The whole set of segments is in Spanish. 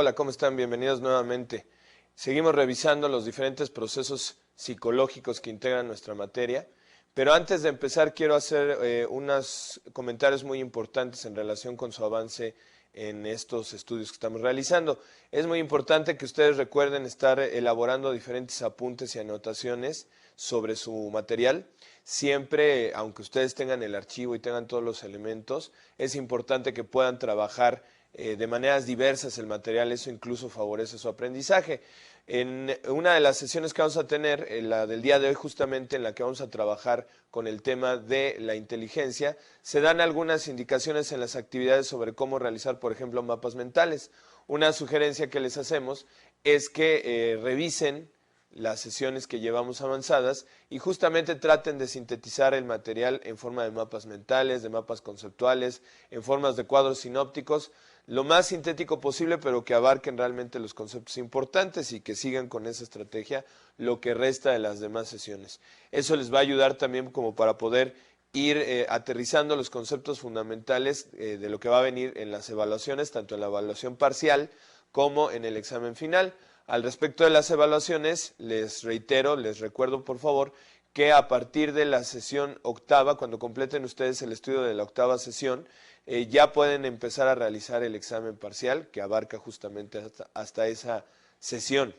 Hola, ¿cómo están? Bienvenidos nuevamente. Seguimos revisando los diferentes procesos psicológicos que integran nuestra materia, pero antes de empezar quiero hacer unos comentarios muy importantes en relación con su avance en estos estudios que estamos realizando. Es muy importante que ustedes recuerden estar elaborando diferentes apuntes y anotaciones sobre su material. Siempre, aunque ustedes tengan el archivo y tengan todos los elementos, es importante que puedan trabajar de maneras diversas el material. Eso incluso favorece su aprendizaje. En una de las sesiones que vamos a tener, la del día de hoy justamente, en la que vamos a trabajar con el tema de la inteligencia, se dan algunas indicaciones en las actividades sobre cómo realizar, por ejemplo, mapas mentales. Una sugerencia que les hacemos es que revisen las sesiones que llevamos avanzadas y justamente traten de sintetizar el material en forma de mapas mentales, de mapas conceptuales, en formas de cuadros sinópticos, lo más sintético posible, pero que abarquen realmente los conceptos importantes y que sigan con esa estrategia lo que resta de las demás sesiones. Eso les va a ayudar también como para poder ir aterrizando los conceptos fundamentales de lo que va a venir en las evaluaciones, tanto en la evaluación parcial como en el examen final. Al respecto de las evaluaciones, les reitero, les recuerdo por favor, que a partir de la sesión octava, cuando completen ustedes el estudio de la octava sesión, ya pueden empezar a realizar el examen parcial, que abarca justamente hasta esa sesión.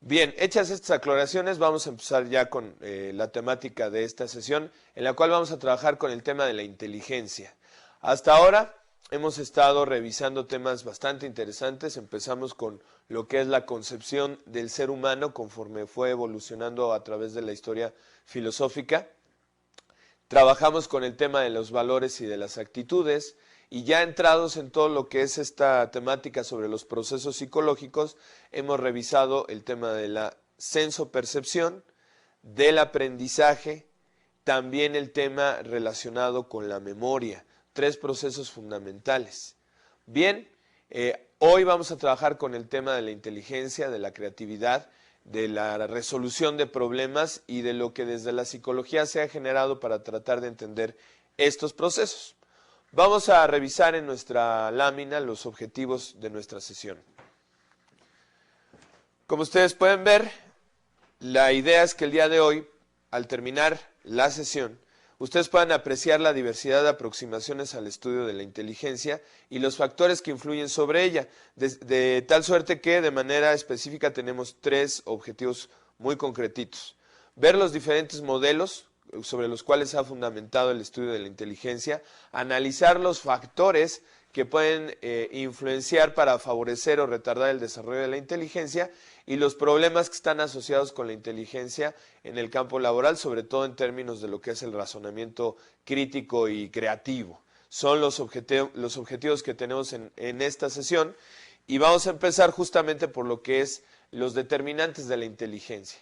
Bien, hechas estas aclaraciones, vamos a empezar ya con la temática de esta sesión, en la cual vamos a trabajar con el tema de la inteligencia. Hasta ahora hemos estado revisando temas bastante interesantes. Empezamos con lo que es la concepción del ser humano conforme fue evolucionando a través de la historia filosófica. Trabajamos con el tema de los valores y de las actitudes, y ya entrados en todo lo que es esta temática sobre los procesos psicológicos, hemos revisado el tema de la senso-percepción, del aprendizaje, también el tema relacionado con la memoria, tres procesos fundamentales. Bien, hoy vamos a trabajar con el tema de la inteligencia, de la creatividad, de la resolución de problemas y de lo que desde la psicología se ha generado para tratar de entender estos procesos. Vamos a revisar en nuestra lámina los objetivos de nuestra sesión. Como ustedes pueden ver, la idea es que el día de hoy, al terminar la sesión, ustedes puedan apreciar la diversidad de aproximaciones al estudio de la inteligencia y los factores que influyen sobre ella, de tal suerte que de manera específica tenemos tres objetivos muy concretitos. Ver los diferentes modelos sobre los cuales se ha fundamentado el estudio de la inteligencia, analizar los factores que pueden influenciar para favorecer o retardar el desarrollo de la inteligencia y los problemas que están asociados con la inteligencia en el campo laboral, sobre todo en términos de lo que es el razonamiento crítico y creativo. Son los objetivos que tenemos en esta sesión, y vamos a empezar justamente por lo que es los determinantes de la inteligencia.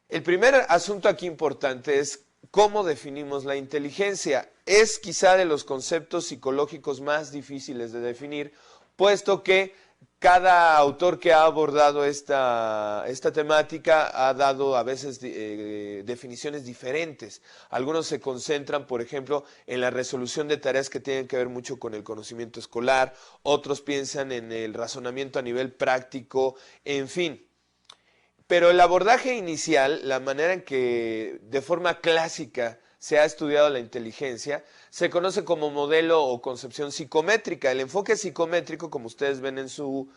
El primer asunto aquí importante es cómo definimos la inteligencia. Es quizá de los conceptos psicológicos más difíciles de definir, puesto que cada autor que ha abordado esta temática ha dado a veces definiciones diferentes. Algunos se concentran, por ejemplo, en la resolución de tareas que tienen que ver mucho con el conocimiento escolar, otros piensan en el razonamiento a nivel práctico, en fin. Pero el abordaje inicial, la manera en que de forma clásica se ha estudiado la inteligencia, se conoce como modelo o concepción psicométrica. El enfoque psicométrico, como ustedes ven en su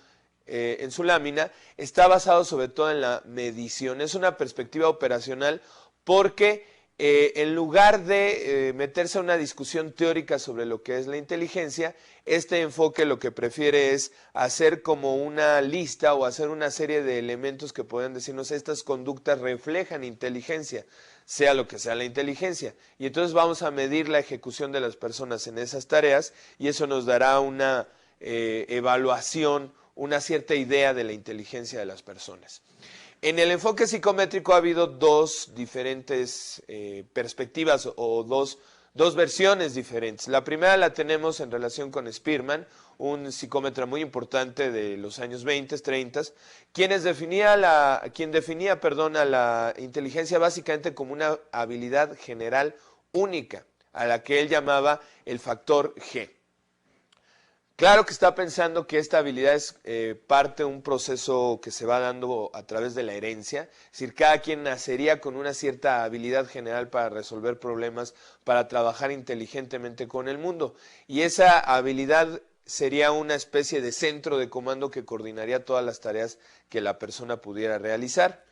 lámina, está basado sobre todo en la medición. Es una perspectiva operacional porque en lugar de meterse a una discusión teórica sobre lo que es la inteligencia, este enfoque lo que prefiere es hacer como una lista o hacer una serie de elementos que pueden decirnos estas conductas reflejan inteligencia, sea lo que sea la inteligencia. Y entonces vamos a medir la ejecución de las personas en esas tareas y eso nos dará una evaluación, una cierta idea de la inteligencia de las personas. En el enfoque psicométrico ha habido dos diferentes perspectivas o dos versiones diferentes. La primera la tenemos en relación con Spearman, un psicómetra muy importante de los años 20, 30, quien definía a la inteligencia básicamente como una habilidad general única, a la que él llamaba el factor G. Claro que está pensando que esta habilidad es parte de un proceso que se va dando a través de la herencia. Es decir, cada quien nacería con una cierta habilidad general para resolver problemas, para trabajar inteligentemente con el mundo. Y esa habilidad sería una especie de centro de comando que coordinaría todas las tareas que la persona pudiera realizar.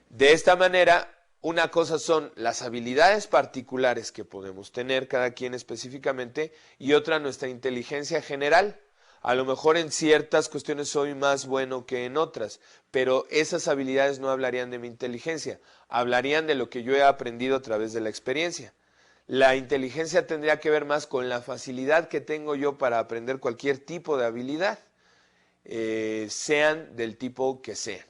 De esta manera, una cosa son las habilidades particulares que podemos tener cada quien específicamente y otra nuestra inteligencia general. A lo mejor en ciertas cuestiones soy más bueno que en otras, pero esas habilidades no hablarían de mi inteligencia, hablarían de lo que yo he aprendido a través de la experiencia. La inteligencia tendría que ver más con la facilidad que tengo yo para aprender cualquier tipo de habilidad, sean del tipo que sean.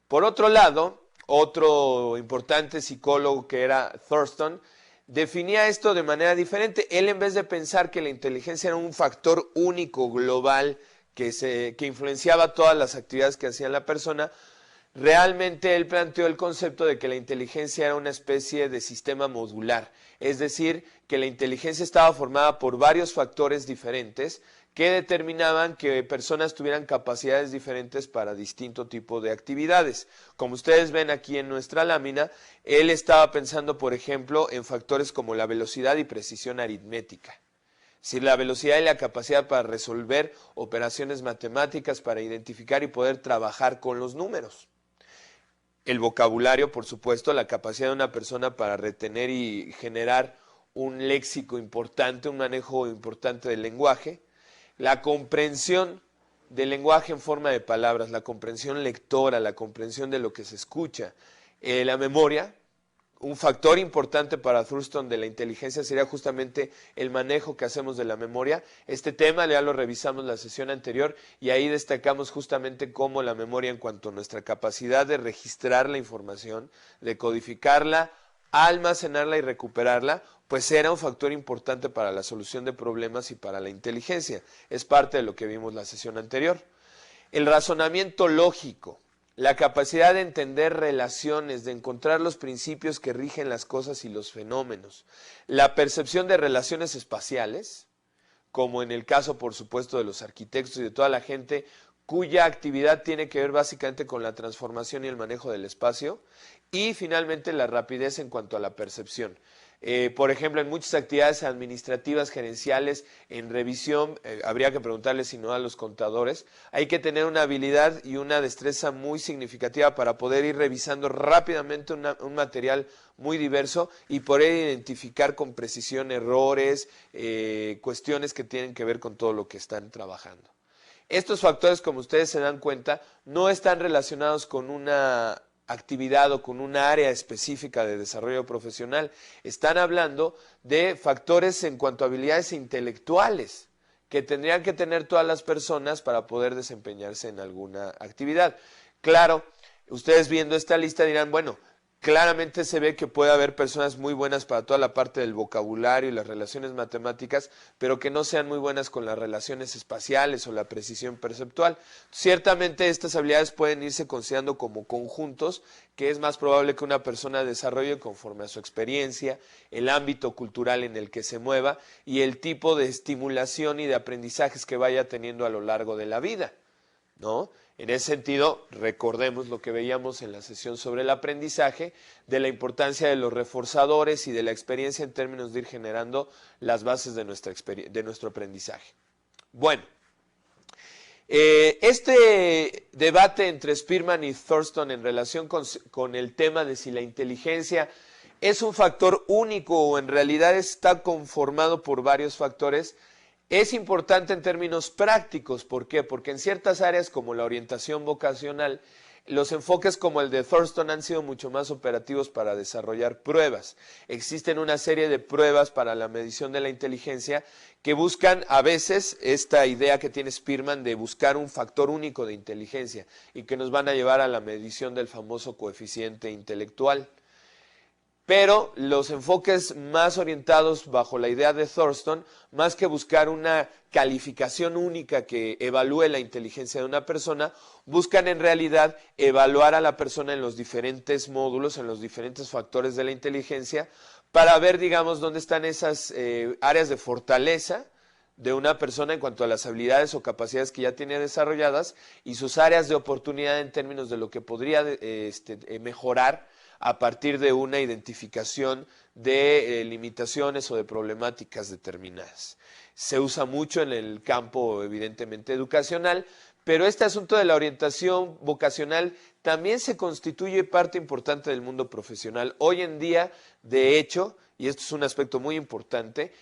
Por otro lado, otro importante psicólogo que era Thurston definía esto de manera diferente. Él, en vez de pensar que la inteligencia era un factor único, global, que influenciaba todas las actividades que hacía la persona, realmente él planteó el concepto de que la inteligencia era una especie de sistema modular, es decir, que la inteligencia estaba formada por varios factores diferentes que determinaban que personas tuvieran capacidades diferentes para distinto tipo de actividades. Como ustedes ven aquí en nuestra lámina, él estaba pensando, por ejemplo, en factores como la velocidad y precisión aritmética. Es decir, la velocidad y la capacidad para resolver operaciones matemáticas, para identificar y poder trabajar con los números. El vocabulario, por supuesto, la capacidad de una persona para retener y generar un léxico importante, un manejo importante del lenguaje. La comprensión del lenguaje en forma de palabras, la comprensión lectora, la comprensión de lo que se escucha. La memoria, un factor importante para Thurston de la inteligencia sería justamente el manejo que hacemos de la memoria. Este tema ya lo revisamos en la sesión anterior y ahí destacamos justamente cómo la memoria, en cuanto a nuestra capacidad de registrar la información, de codificarla, almacenarla y recuperarla, pues era un factor importante para la solución de problemas y para la inteligencia. Es parte de lo que vimos la sesión anterior. El razonamiento lógico, la capacidad de entender relaciones, de encontrar los principios que rigen las cosas y los fenómenos, la percepción de relaciones espaciales, como en el caso, por supuesto, de los arquitectos y de toda la gente cuya actividad tiene que ver básicamente con la transformación y el manejo del espacio, y finalmente la rapidez en cuanto a la percepción. Por ejemplo, en muchas actividades administrativas, gerenciales, en revisión, habría que preguntarle si no a los contadores, hay que tener una habilidad y una destreza muy significativa para poder ir revisando rápidamente un material muy diverso y poder identificar con precisión errores, cuestiones que tienen que ver con todo lo que están trabajando. Estos factores, como ustedes se dan cuenta, no están relacionados con una actividad o con una área específica de desarrollo profesional. Están hablando de factores en cuanto a habilidades intelectuales que tendrían que tener todas las personas para poder desempeñarse en alguna actividad. Claro, ustedes viendo esta lista dirán, bueno, claramente se ve que puede haber personas muy buenas para toda la parte del vocabulario y las relaciones matemáticas, pero que no sean muy buenas con las relaciones espaciales o la precisión perceptual. Ciertamente estas habilidades pueden irse considerando como conjuntos, que es más probable que una persona desarrolle conforme a su experiencia, el ámbito cultural en el que se mueva y el tipo de estimulación y de aprendizajes que vaya teniendo a lo largo de la vida, ¿no? En ese sentido, recordemos lo que veíamos en la sesión sobre el aprendizaje, de la importancia de los reforzadores y de la experiencia en términos de ir generando las bases de nuestro aprendizaje. Bueno, este debate entre Spearman y Thurston en relación con el tema de si la inteligencia es un factor único o en realidad está conformado por varios factores, es importante en términos prácticos. ¿Por qué? Porque en ciertas áreas como la orientación vocacional, los enfoques como el de Thurston han sido mucho más operativos para desarrollar pruebas. Existen una serie de pruebas para la medición de la inteligencia que buscan a veces esta idea que tiene Spearman de buscar un factor único de inteligencia y que nos van a llevar a la medición del famoso coeficiente intelectual. Pero los enfoques más orientados bajo la idea de Thurston, más que buscar una calificación única que evalúe la inteligencia de una persona, buscan en realidad evaluar a la persona en los diferentes módulos, en los diferentes factores de la inteligencia, para ver, digamos, dónde están esas áreas de fortaleza, de una persona en cuanto a las habilidades o capacidades que ya tiene desarrolladas y sus áreas de oportunidad en términos de lo que podría mejorar a partir de una identificación de limitaciones o de problemáticas determinadas. Se usa mucho en el campo, evidentemente, educacional, pero este asunto de la orientación vocacional también se constituye parte importante del mundo profesional. Hoy en día, de hecho, y esto es un aspecto muy importante,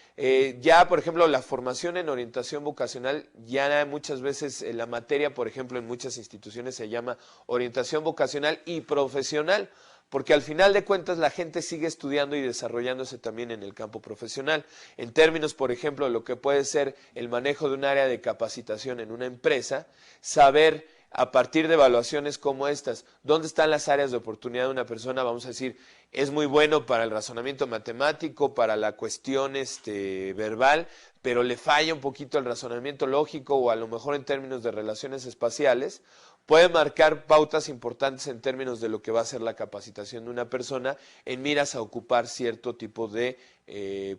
ya, por ejemplo, la formación en orientación vocacional, ya muchas veces la materia, por ejemplo, en muchas instituciones se llama orientación vocacional y profesional, porque al final de cuentas la gente sigue estudiando y desarrollándose también en el campo profesional. En términos, por ejemplo, de lo que puede ser el manejo de un área de capacitación en una empresa, saber a partir de evaluaciones como estas, dónde están las áreas de oportunidad de una persona, vamos a decir, es muy bueno para el razonamiento matemático, para la cuestión verbal, pero le falla un poquito el razonamiento lógico o a lo mejor en términos de relaciones espaciales, puede marcar pautas importantes en términos de lo que va a ser la capacitación de una persona en miras a ocupar cierto tipo de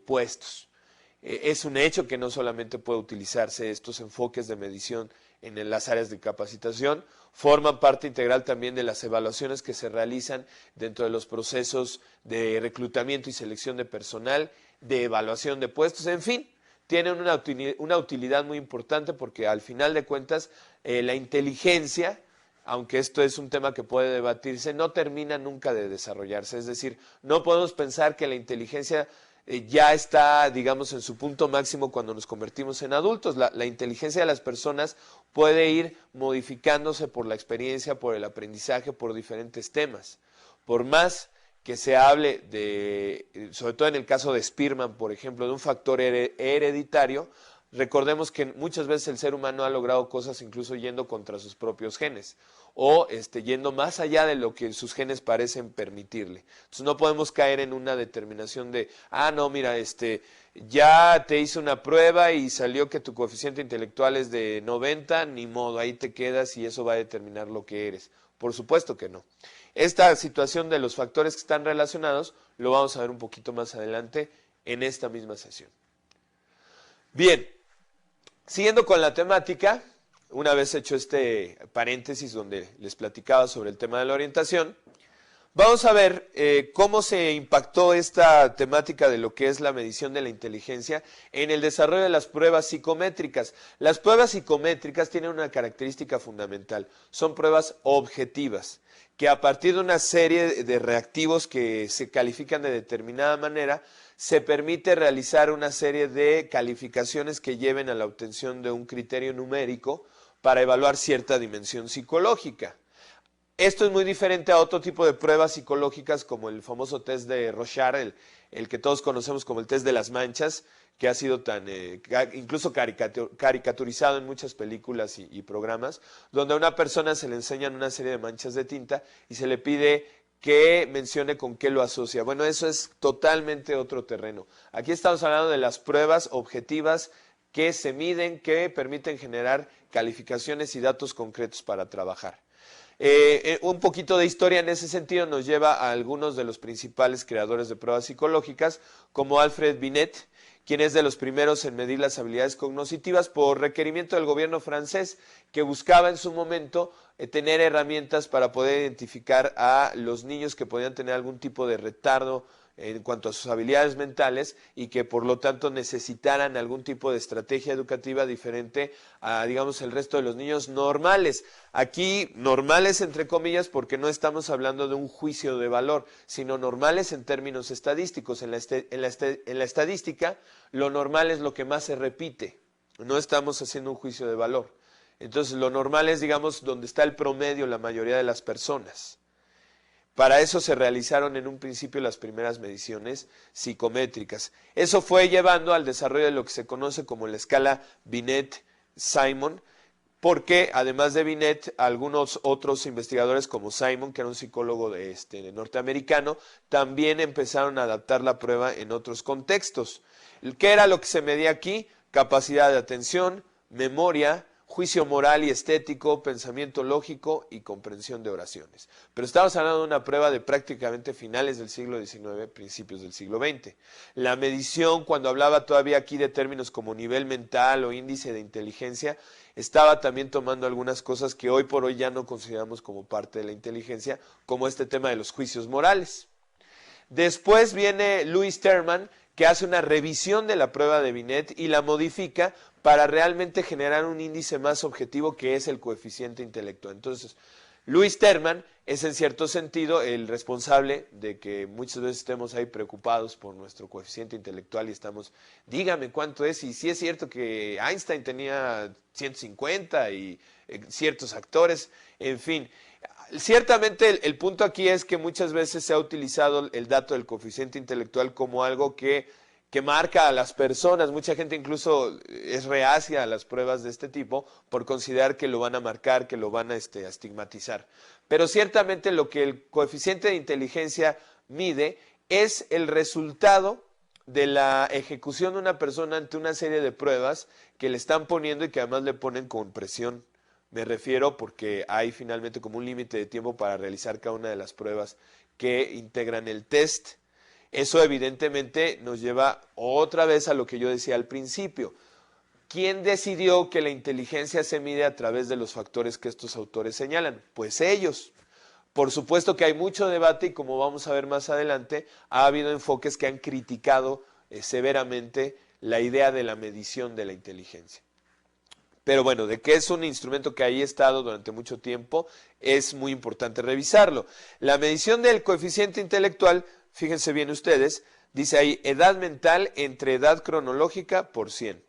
puestos. Es un hecho que no solamente puede utilizarse estos enfoques de medición en las áreas de capacitación, forman parte integral también de las evaluaciones que se realizan dentro de los procesos de reclutamiento y selección de personal, de evaluación de puestos, en fin, tienen una utilidad muy importante porque al final de cuentas la inteligencia, aunque esto es un tema que puede debatirse, no termina nunca de desarrollarse. Es decir, no podemos pensar que la inteligencia ya está, digamos, en su punto máximo cuando nos convertimos en adultos. La inteligencia de las personas puede ir modificándose por la experiencia, por el aprendizaje, por diferentes temas. Por más que se hable de, sobre todo en el caso de Spearman, por ejemplo, de un factor hereditario, recordemos que muchas veces el ser humano ha logrado cosas incluso yendo contra sus propios genes o yendo más allá de lo que sus genes parecen permitirle. Entonces no podemos caer en una determinación de, no, mira, ya te hice una prueba y salió que tu coeficiente intelectual es de 90, ni modo, ahí te quedas y eso va a determinar lo que eres. Por supuesto que no. Esta situación de los factores que están relacionados lo vamos a ver un poquito más adelante en esta misma sesión. Bien, siguiendo con la temática, una vez hecho este paréntesis donde les platicaba sobre el tema de la orientación, vamos a ver cómo se impactó esta temática de lo que es la medición de la inteligencia en el desarrollo de las pruebas psicométricas. Las pruebas psicométricas tienen una característica fundamental, son pruebas objetivas, que a partir de una serie de reactivos que se califican de determinada manera, se permite realizar una serie de calificaciones que lleven a la obtención de un criterio numérico para evaluar cierta dimensión psicológica. Esto es muy diferente a otro tipo de pruebas psicológicas como el famoso test de Rorschach, el que todos conocemos como el test de las manchas, que ha sido tan incluso caricaturizado en muchas películas y programas, donde a una persona se le enseñan una serie de manchas de tinta y se le pide que mencione con qué lo asocia. Bueno, eso es totalmente otro terreno. Aquí estamos hablando de las pruebas objetivas que se miden, que permiten generar calificaciones y datos concretos para trabajar. Un poquito de historia en ese sentido nos lleva a algunos de los principales creadores de pruebas psicológicas, como Alfred Binet, quien es de los primeros en medir las habilidades cognitivas por requerimiento del gobierno francés, que buscaba en su momento tener herramientas para poder identificar a los niños que podían tener algún tipo de retardo en cuanto a sus habilidades mentales y que por lo tanto necesitaran algún tipo de estrategia educativa diferente a, digamos, el resto de los niños normales. Aquí normales entre comillas porque no estamos hablando de un juicio de valor, sino normales en términos estadísticos. En la estadística lo normal es lo que más se repite, no estamos haciendo un juicio de valor. Entonces lo normal es, digamos, donde está el promedio la mayoría de las personas. Para eso se realizaron en un principio las primeras mediciones psicométricas. Eso fue llevando al desarrollo de lo que se conoce como la escala Binet-Simon, porque además de Binet, algunos otros investigadores como Simon, que era un psicólogo norteamericano, también empezaron a adaptar la prueba en otros contextos. ¿Qué era lo que se medía aquí? Capacidad de atención, memoria, juicio moral y estético, pensamiento lógico y comprensión de oraciones. Pero estamos hablando de una prueba de prácticamente finales del siglo XIX, principios del siglo XX. La medición, cuando hablaba todavía aquí de términos como nivel mental o índice de inteligencia, estaba también tomando algunas cosas que hoy por hoy ya no consideramos como parte de la inteligencia, como este tema de los juicios morales. Después viene Louis Terman, que hace una revisión de la prueba de Binet y la modifica para realmente generar un índice más objetivo que es el coeficiente intelectual. Entonces, Louis Terman es en cierto sentido el responsable de que muchas veces estemos ahí preocupados por nuestro coeficiente intelectual y estamos, dígame cuánto es, y sí es cierto que Einstein tenía 150 y ciertos actores, en fin. Ciertamente el punto aquí es que muchas veces se ha utilizado el dato del coeficiente intelectual como algo que marca a las personas. Mucha gente incluso es reacia a las pruebas de este tipo por considerar que lo van a marcar, que lo van a estigmatizar. Pero ciertamente lo que el coeficiente de inteligencia mide es el resultado de la ejecución de una persona ante una serie de pruebas que le están poniendo y que además le ponen con presión. Me refiero porque hay finalmente como un límite de tiempo para realizar cada una de las pruebas que integran el test. Eso evidentemente nos lleva otra vez a lo que yo decía al principio. ¿Quién decidió que la inteligencia se mide a través de los factores que estos autores señalan? Pues ellos. Por supuesto que hay mucho debate y como vamos a ver más adelante, ha habido enfoques que han criticado severamente la idea de la medición de la inteligencia. Pero bueno, de que es un instrumento que ahí ha estado durante mucho tiempo, es muy importante revisarlo. La medición del coeficiente intelectual, fíjense bien ustedes, dice ahí edad mental entre edad cronológica por 100.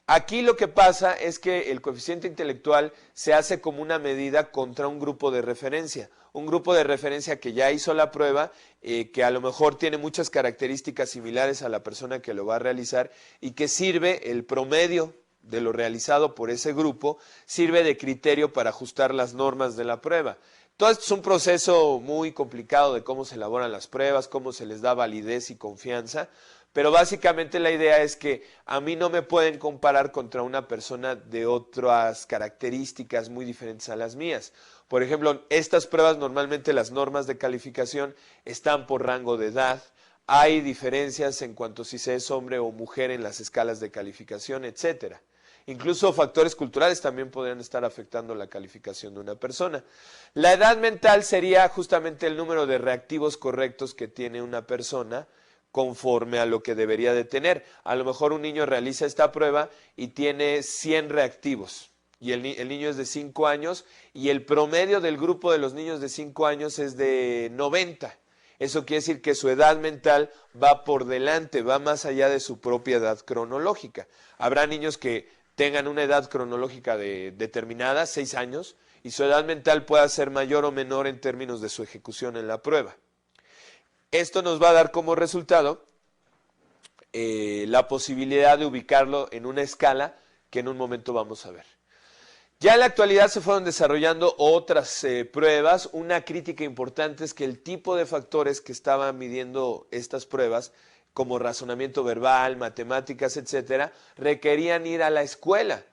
Aquí lo que pasa es que el coeficiente intelectual se hace como una medida contra un grupo de referencia. Un grupo de referencia que ya hizo la prueba, que a lo mejor tiene muchas características similares a la persona que lo va a realizar y que sirve el promedio de lo realizado por ese grupo, sirve de criterio para ajustar las normas de la prueba. Todo esto es un proceso muy complicado de cómo se elaboran las pruebas, cómo se les da validez y confianza, pero básicamente la idea es que a mí no me pueden comparar contra una persona de otras características muy diferentes a las mías. Por ejemplo, estas pruebas normalmente las normas de calificación están por rango de edad. Hay diferencias en cuanto a si se es hombre o mujer en las escalas de calificación, etcétera. Incluso factores culturales también podrían estar afectando la calificación de una persona. La edad mental sería justamente el número de reactivos correctos que tiene una persona conforme a lo que debería de tener. A lo mejor un niño realiza esta prueba y tiene 100 reactivos y el niño es de 5 años y el promedio del grupo de los niños de 5 años es de 90. Eso quiere decir que su edad mental va por delante, va más allá de su propia edad cronológica. Habrá niños que tengan una edad cronológica determinada, 6 años, y su edad mental pueda ser mayor o menor en términos de su ejecución en la prueba. Esto nos va a dar como resultado la posibilidad de ubicarlo en una escala que en un momento vamos a ver. Ya en la actualidad se fueron desarrollando otras pruebas. Una crítica importante es que el tipo de factores que estaban midiendo estas pruebas, como razonamiento verbal, matemáticas, etcétera, requerían ir a la escuela.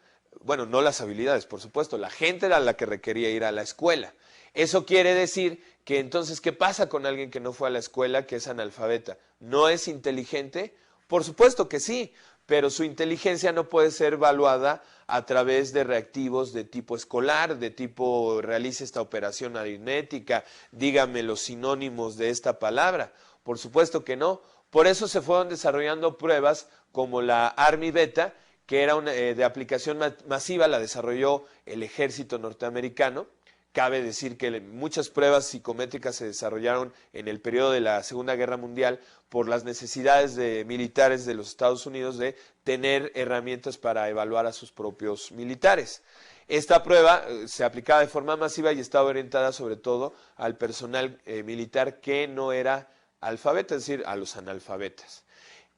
Bueno, no las habilidades, por supuesto, la gente era la que requería ir a la escuela. Eso quiere decir que entonces, ¿qué pasa con alguien que no fue a la escuela, que es analfabeta? ¿No es inteligente? Por supuesto que sí, pero su inteligencia no puede ser evaluada a través de reactivos de tipo escolar, de tipo realice esta operación aritmética, dígame los sinónimos de esta palabra. Por supuesto que no. Por eso se fueron desarrollando pruebas como la Army Beta, que era de aplicación masiva, la desarrolló el ejército norteamericano. Cabe decir que muchas pruebas psicométricas se desarrollaron en el periodo de la Segunda Guerra Mundial por las necesidades militares de los Estados Unidos de tener herramientas para evaluar a sus propios militares. Esta prueba se aplicaba de forma masiva y estaba orientada sobre todo al personal militar que no era alfabeto, es decir, a los analfabetas.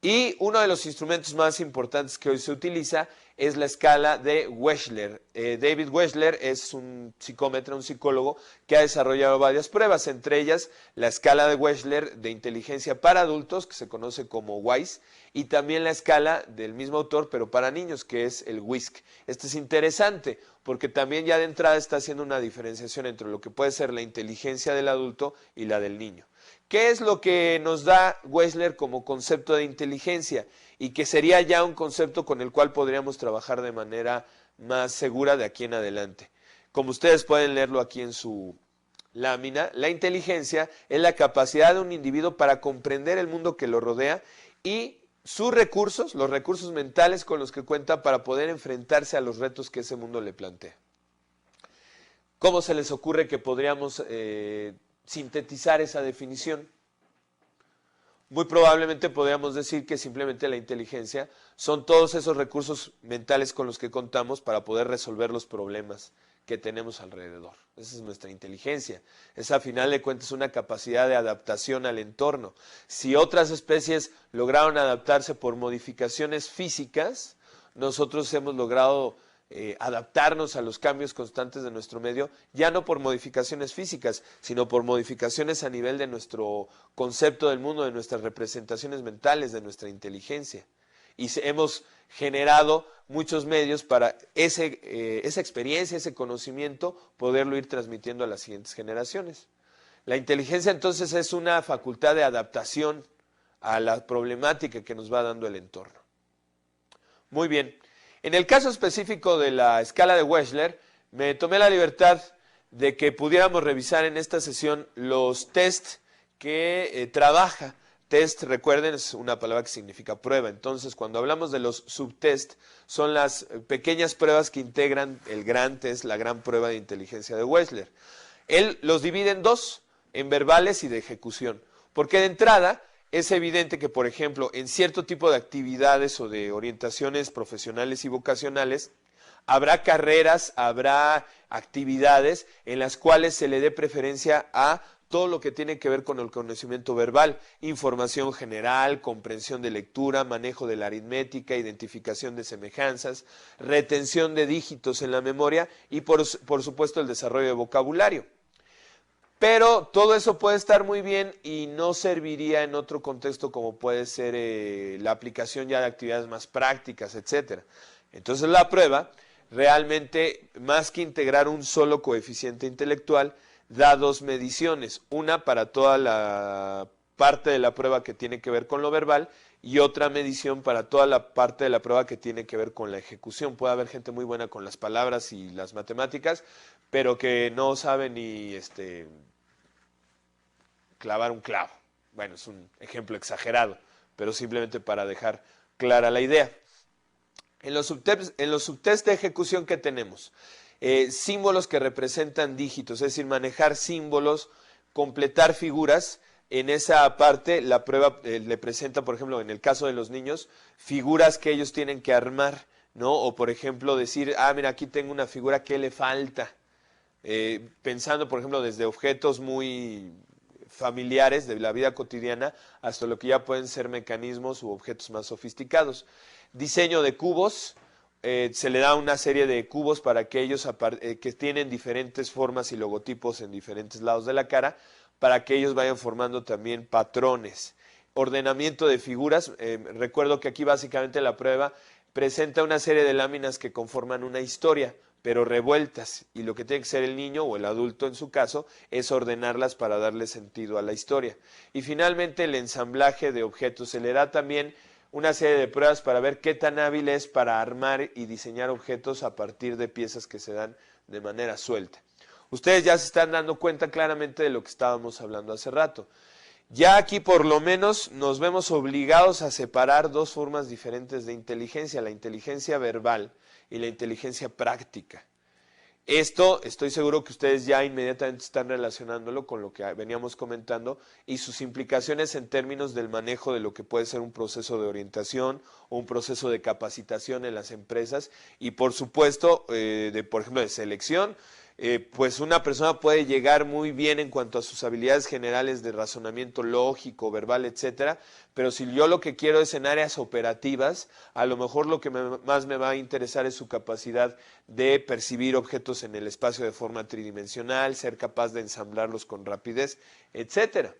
Y uno de los instrumentos más importantes que hoy se utiliza es la escala de Wechsler. David Wechsler es un psicómetra, un psicólogo que ha desarrollado varias pruebas, entre ellas la escala de Wechsler de inteligencia para adultos, que se conoce como WISE, y también la escala del mismo autor, pero para niños, que es el WISC. Este es interesante porque también ya de entrada está haciendo una diferenciación entre lo que puede ser la inteligencia del adulto y la del niño. ¿Qué es lo que nos da Wechsler como concepto de inteligencia? Y que sería ya un concepto con el cual podríamos trabajar de manera más segura de aquí en adelante. Como ustedes pueden leerlo aquí en su lámina, la inteligencia es la capacidad de un individuo para comprender el mundo que lo rodea y sus recursos, los recursos mentales con los que cuenta para poder enfrentarse a los retos que ese mundo le plantea. ¿Cómo se les ocurre que podríamos sintetizar esa definición? Muy probablemente podríamos decir que simplemente la inteligencia son todos esos recursos mentales con los que contamos para poder resolver los problemas que tenemos alrededor. Esa es nuestra inteligencia. Es a final de cuentas una capacidad de adaptación al entorno. Si otras especies lograron adaptarse por modificaciones físicas, nosotros hemos logrado adaptarnos a los cambios constantes de nuestro medio, ya no por modificaciones físicas, sino por modificaciones a nivel de nuestro concepto del mundo, de nuestras representaciones mentales, de nuestra inteligencia. Y hemos generado muchos medios para esa experiencia, ese conocimiento, poderlo ir transmitiendo a las siguientes generaciones. La inteligencia entonces es una facultad de adaptación a la problemática que nos va dando el entorno. Muy bien. En el caso específico de la escala de Wechsler, me tomé la libertad de que pudiéramos revisar en esta sesión los test que trabaja. Test, recuerden, es una palabra que significa prueba. Entonces, cuando hablamos de los subtest, son las pequeñas pruebas que integran el gran test, la gran prueba de inteligencia de Wechsler. Él los divide en dos, en verbales y de ejecución. Porque de entrada es evidente que, por ejemplo, en cierto tipo de actividades o de orientaciones profesionales y vocacionales, habrá carreras, habrá actividades en las cuales se le dé preferencia a todo lo que tiene que ver con el conocimiento verbal, información general, comprensión de lectura, manejo de la aritmética, identificación de semejanzas, retención de dígitos en la memoria y, por supuesto, el desarrollo de vocabulario. Pero todo eso puede estar muy bien y no serviría en otro contexto como puede ser la aplicación ya de actividades más prácticas, etc. Entonces la prueba realmente, más que integrar un solo coeficiente intelectual, da dos mediciones. Una para toda la parte de la prueba que tiene que ver con lo verbal y otra medición para toda la parte de la prueba que tiene que ver con la ejecución. Puede haber gente muy buena con las palabras y las matemáticas, pero que no sabe ni clavar un clavo. Bueno, es un ejemplo exagerado, pero simplemente para dejar clara la idea. En los subtest de ejecución que tenemos, símbolos que representan dígitos, es decir, manejar símbolos, completar figuras. En esa parte la prueba le presenta, por ejemplo, en el caso de los niños, figuras que ellos tienen que armar, ¿no? O por ejemplo decir, mira, aquí tengo una figura, ¿qué le falta? Pensando, por ejemplo, desde objetos muy familiares de la vida cotidiana hasta lo que ya pueden ser mecanismos u objetos más sofisticados. Diseño de cubos, se le da una serie de cubos para aquellos que tienen diferentes formas y logotipos en diferentes lados de la cara, para que ellos vayan formando también patrones. Ordenamiento de figuras, recuerdo que aquí básicamente la prueba presenta una serie de láminas que conforman una historia, pero revueltas, y lo que tiene que ser el niño o el adulto en su caso es ordenarlas para darle sentido a la historia. Y finalmente el ensamblaje de objetos, se le da también una serie de pruebas para ver qué tan hábil es para armar y diseñar objetos a partir de piezas que se dan de manera suelta. Ustedes ya se están dando cuenta claramente de lo que estábamos hablando hace rato. Ya aquí por lo menos nos vemos obligados a separar dos formas diferentes de inteligencia, la inteligencia verbal y la inteligencia práctica. Esto estoy seguro que ustedes ya inmediatamente están relacionándolo con lo que veníamos comentando y sus implicaciones en términos del manejo de lo que puede ser un proceso de orientación o un proceso de capacitación en las empresas y por supuesto, por ejemplo, de selección. Pues una persona puede llegar muy bien en cuanto a sus habilidades generales de razonamiento lógico, verbal, etcétera, pero si yo lo que quiero es en áreas operativas, a lo mejor lo que más me va a interesar es su capacidad de percibir objetos en el espacio de forma tridimensional, ser capaz de ensamblarlos con rapidez, etcétera.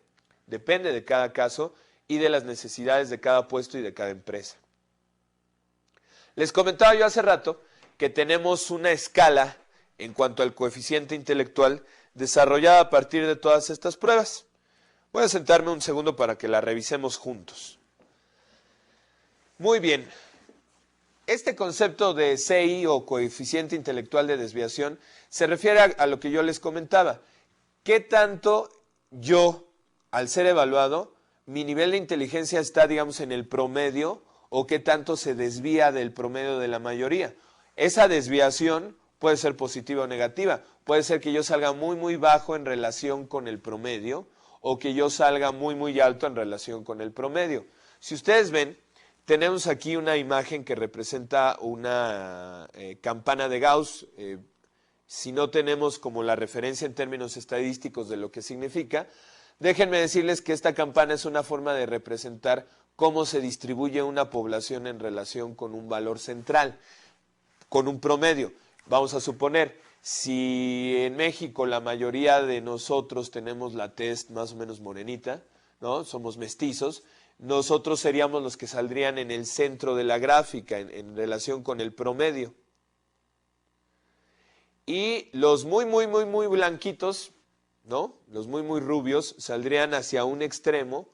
Depende de cada caso y de las necesidades de cada puesto y de cada empresa. Les comentaba yo hace rato que tenemos una escala en cuanto al coeficiente intelectual desarrollada a partir de todas estas pruebas. Voy a sentarme un segundo para que la revisemos juntos. Muy bien. Este concepto de CI o coeficiente intelectual de desviación se refiere a lo que yo les comentaba. ¿Qué tanto yo, al ser evaluado, mi nivel de inteligencia está, digamos, en el promedio o qué tanto se desvía del promedio de la mayoría? Esa desviación puede ser positiva o negativa. Puede ser que yo salga muy, muy bajo en relación con el promedio o que yo salga muy, muy alto en relación con el promedio. Si ustedes ven, tenemos aquí una imagen que representa una campana de Gauss. Si no tenemos como la referencia en términos estadísticos de lo que significa, déjenme decirles que esta campana es una forma de representar cómo se distribuye una población en relación con un valor central, con un promedio. Vamos a suponer, si en México la mayoría de nosotros tenemos la tez más o menos morenita, ¿no? Somos mestizos, nosotros seríamos los que saldrían en el centro de la gráfica en relación con el promedio. Y los muy, muy, muy, muy blanquitos, ¿no? Los muy, muy rubios saldrían hacia un extremo,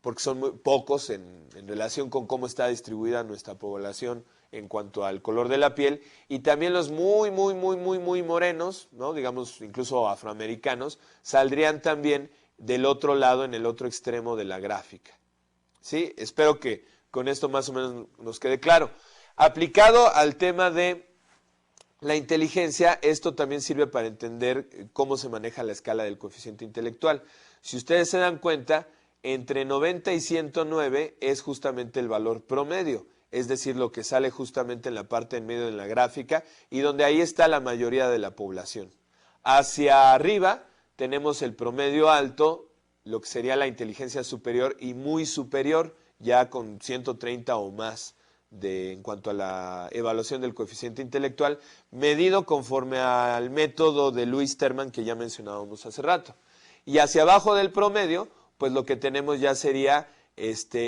porque son muy pocos en relación con cómo está distribuida nuestra población en cuanto al color de la piel, y también los muy, muy, muy, muy, muy morenos, ¿no? Digamos incluso afroamericanos, saldrían también del otro lado, en el otro extremo de la gráfica. ¿Sí? Espero que con esto más o menos nos quede claro. Aplicado al tema de la inteligencia, esto también sirve para entender cómo se maneja la escala del coeficiente intelectual. Si ustedes se dan cuenta, entre 90 y 109 es justamente el valor promedio, es decir, lo que sale justamente en la parte en medio de la gráfica y donde ahí está la mayoría de la población. Hacia arriba tenemos el promedio alto, lo que sería la inteligencia superior y muy superior, ya con 130 o más en cuanto a la evaluación del coeficiente intelectual, medido conforme al método de Lewis Terman que ya mencionábamos hace rato. Y hacia abajo del promedio, pues lo que tenemos ya sería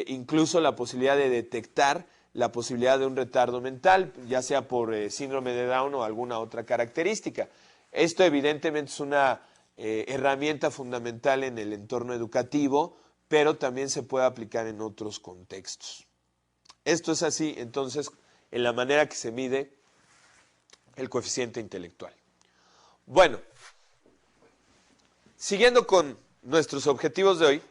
incluso la posibilidad de detectar la posibilidad de un retardo mental, ya sea por síndrome de Down o alguna otra característica. Esto evidentemente es una herramienta fundamental en el entorno educativo, pero también se puede aplicar en otros contextos. Esto es así, entonces, en la manera que se mide el coeficiente intelectual. Bueno, siguiendo con nuestros objetivos de hoy,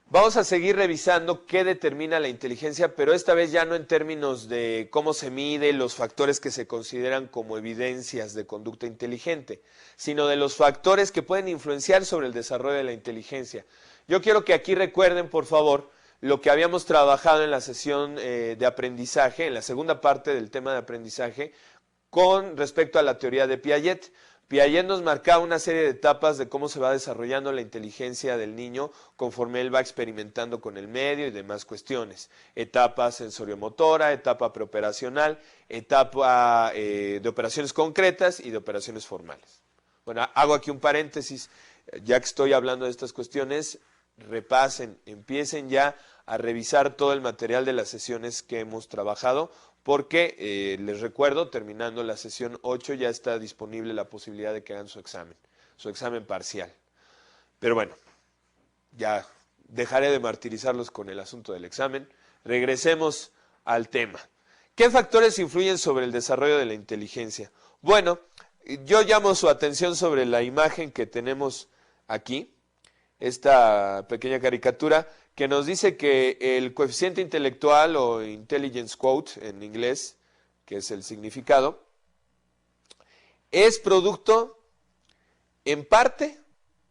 vamos a seguir revisando qué determina la inteligencia, pero esta vez ya no en términos de cómo se mide, los factores que se consideran como evidencias de conducta inteligente, sino de los factores que pueden influenciar sobre el desarrollo de la inteligencia. Yo quiero que aquí recuerden, por favor, lo que habíamos trabajado en la sesión de aprendizaje, en la segunda parte del tema de aprendizaje, con respecto a la teoría de Piaget. Piaget nos marcaba una serie de etapas de cómo se va desarrollando la inteligencia del niño conforme él va experimentando con el medio y demás cuestiones. Etapa sensoriomotora, etapa preoperacional, etapa de operaciones concretas y de operaciones formales. Bueno, hago aquí un paréntesis, ya que estoy hablando de estas cuestiones, repasen, empiecen ya a revisar todo el material de las sesiones que hemos trabajado, porque les recuerdo, terminando la sesión 8 ya está disponible la posibilidad de que hagan su examen parcial. Pero bueno, ya dejaré de martirizarlos con el asunto del examen. Regresemos al tema. ¿Qué factores influyen sobre el desarrollo de la inteligencia? Bueno, yo llamo su atención sobre la imagen que tenemos aquí, esta pequeña caricatura, que nos dice que el coeficiente intelectual o intelligence quotient en inglés, que es el significado, es producto en parte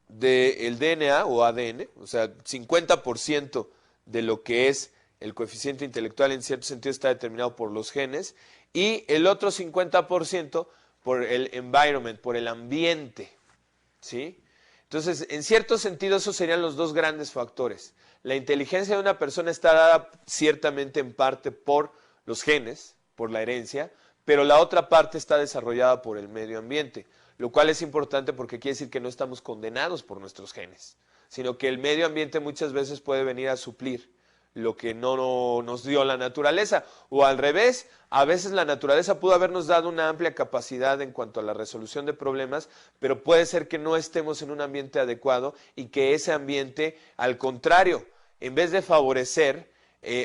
del DNA o ADN, o sea, 50% de lo que es el coeficiente intelectual en cierto sentido está determinado por los genes, y el otro 50% por el environment, por el ambiente, ¿sí? Entonces, en cierto sentido, esos serían los dos grandes factores. La inteligencia de una persona está dada ciertamente en parte por los genes, por la herencia, pero la otra parte está desarrollada por el medio ambiente, lo cual es importante porque quiere decir que no estamos condenados por nuestros genes, sino que el medio ambiente muchas veces puede venir a suplir lo que no nos dio la naturaleza, o al revés, a veces la naturaleza pudo habernos dado una amplia capacidad en cuanto a la resolución de problemas, pero puede ser que no estemos en un ambiente adecuado y que ese ambiente, al contrario, en vez de favorecer,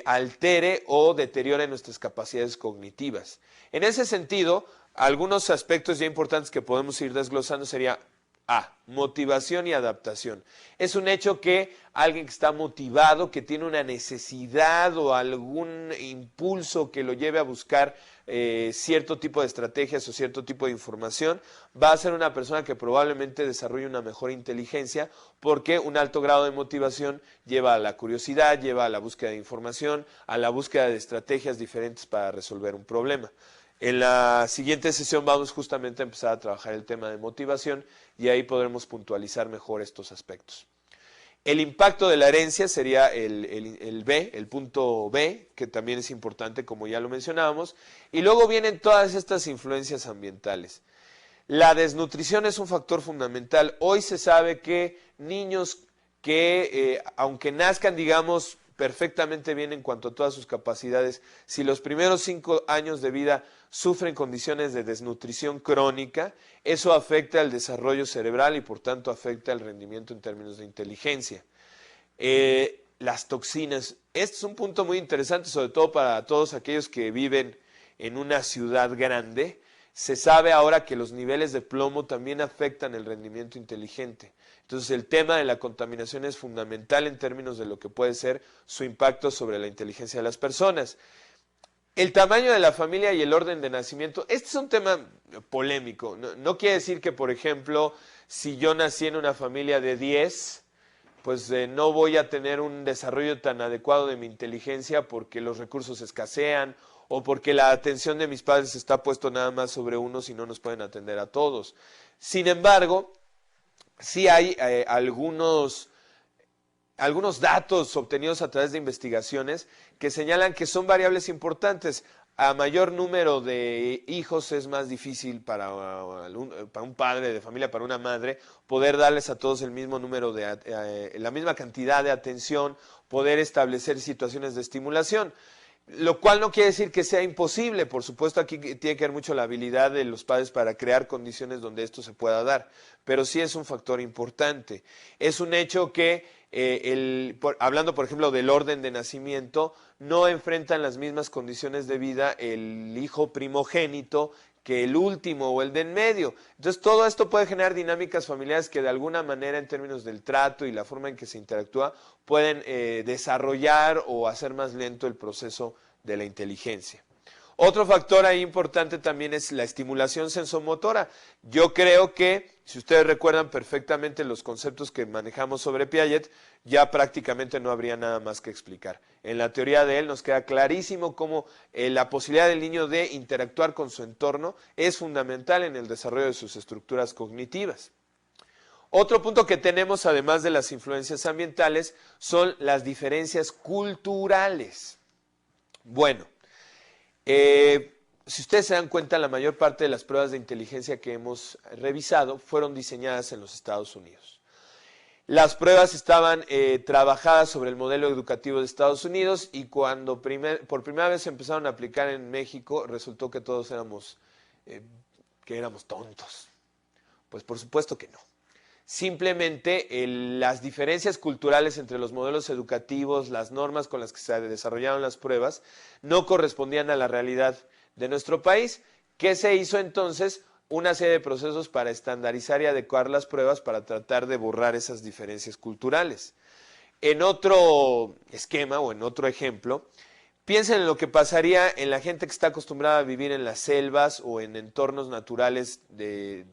altere o deteriore nuestras capacidades cognitivas. En ese sentido, algunos aspectos ya importantes que podemos ir desglosando sería motivación y adaptación. Es un hecho que alguien que está motivado, que tiene una necesidad o algún impulso que lo lleve a buscar cierto tipo de estrategias o cierto tipo de información, va a ser una persona que probablemente desarrolle una mejor inteligencia, porque un alto grado de motivación lleva a la curiosidad, lleva a la búsqueda de información, a la búsqueda de estrategias diferentes para resolver un problema. En la siguiente sesión vamos justamente a empezar a trabajar el tema de motivación y ahí podremos puntualizar mejor estos aspectos. El impacto de la herencia sería el punto B, que también es importante como ya lo mencionábamos, y luego vienen todas estas influencias ambientales. La desnutrición es un factor fundamental. Hoy se sabe que niños que, aunque nazcan, digamos, perfectamente bien en cuanto a todas sus capacidades, si los primeros 5 años de vida sufren condiciones de desnutrición crónica, eso afecta el desarrollo cerebral y por tanto afecta el rendimiento en términos de inteligencia. Las toxinas, este es un punto muy interesante, sobre todo para todos aquellos que viven en una ciudad grande. Se sabe ahora que los niveles de plomo también afectan el rendimiento inteligente. Entonces el tema de la contaminación es fundamental en términos de lo que puede ser su impacto sobre la inteligencia de las personas. El tamaño de la familia y el orden de nacimiento, este es un tema polémico. No quiere decir que, por ejemplo, si yo nací en una familia de 10, pues no voy a tener un desarrollo tan adecuado de mi inteligencia porque los recursos escasean o porque la atención de mis padres está puesto nada más sobre unos y no nos pueden atender a todos. Sin embargo, sí hay algunos datos obtenidos a través de investigaciones que señalan que son variables importantes. A mayor número de hijos es más difícil para un padre de familia, para una madre, poder darles a todos el mismo número la misma cantidad de atención, poder establecer situaciones de estimulación. Lo cual no quiere decir que sea imposible. Por supuesto, aquí tiene que ver mucho la habilidad de los padres para crear condiciones donde esto se pueda dar, pero sí es un factor importante. Es un hecho que, hablando por ejemplo del orden de nacimiento, no enfrentan las mismas condiciones de vida el hijo primogénito que el último o el de en medio. Entonces todo esto puede generar dinámicas familiares que de alguna manera en términos del trato y la forma en que se interactúa pueden desarrollar o hacer más lento el proceso de la inteligencia. Otro factor ahí importante también es la estimulación sensomotora. Yo creo que, si ustedes recuerdan perfectamente los conceptos que manejamos sobre Piaget, ya prácticamente no habría nada más que explicar. En la teoría de él nos queda clarísimo cómo la posibilidad del niño de interactuar con su entorno es fundamental en el desarrollo de sus estructuras cognitivas. Otro punto que tenemos, además de las influencias ambientales, son las diferencias culturales. Bueno, si ustedes se dan cuenta, la mayor parte de las pruebas de inteligencia que hemos revisado fueron diseñadas en los Estados Unidos. Las pruebas estaban trabajadas sobre el modelo educativo de Estados Unidos y cuando por primera vez se empezaron a aplicar en México, resultó que todos éramos tontos. Pues por supuesto que no. Simplemente las diferencias culturales entre los modelos educativos, las normas con las que se desarrollaron las pruebas, no correspondían a la realidad de nuestro país. ¿Qué se hizo entonces? Una serie de procesos para estandarizar y adecuar las pruebas para tratar de borrar esas diferencias culturales. En otro esquema o en otro ejemplo, piensen en lo que pasaría en la gente que está acostumbrada a vivir en las selvas o en entornos naturales de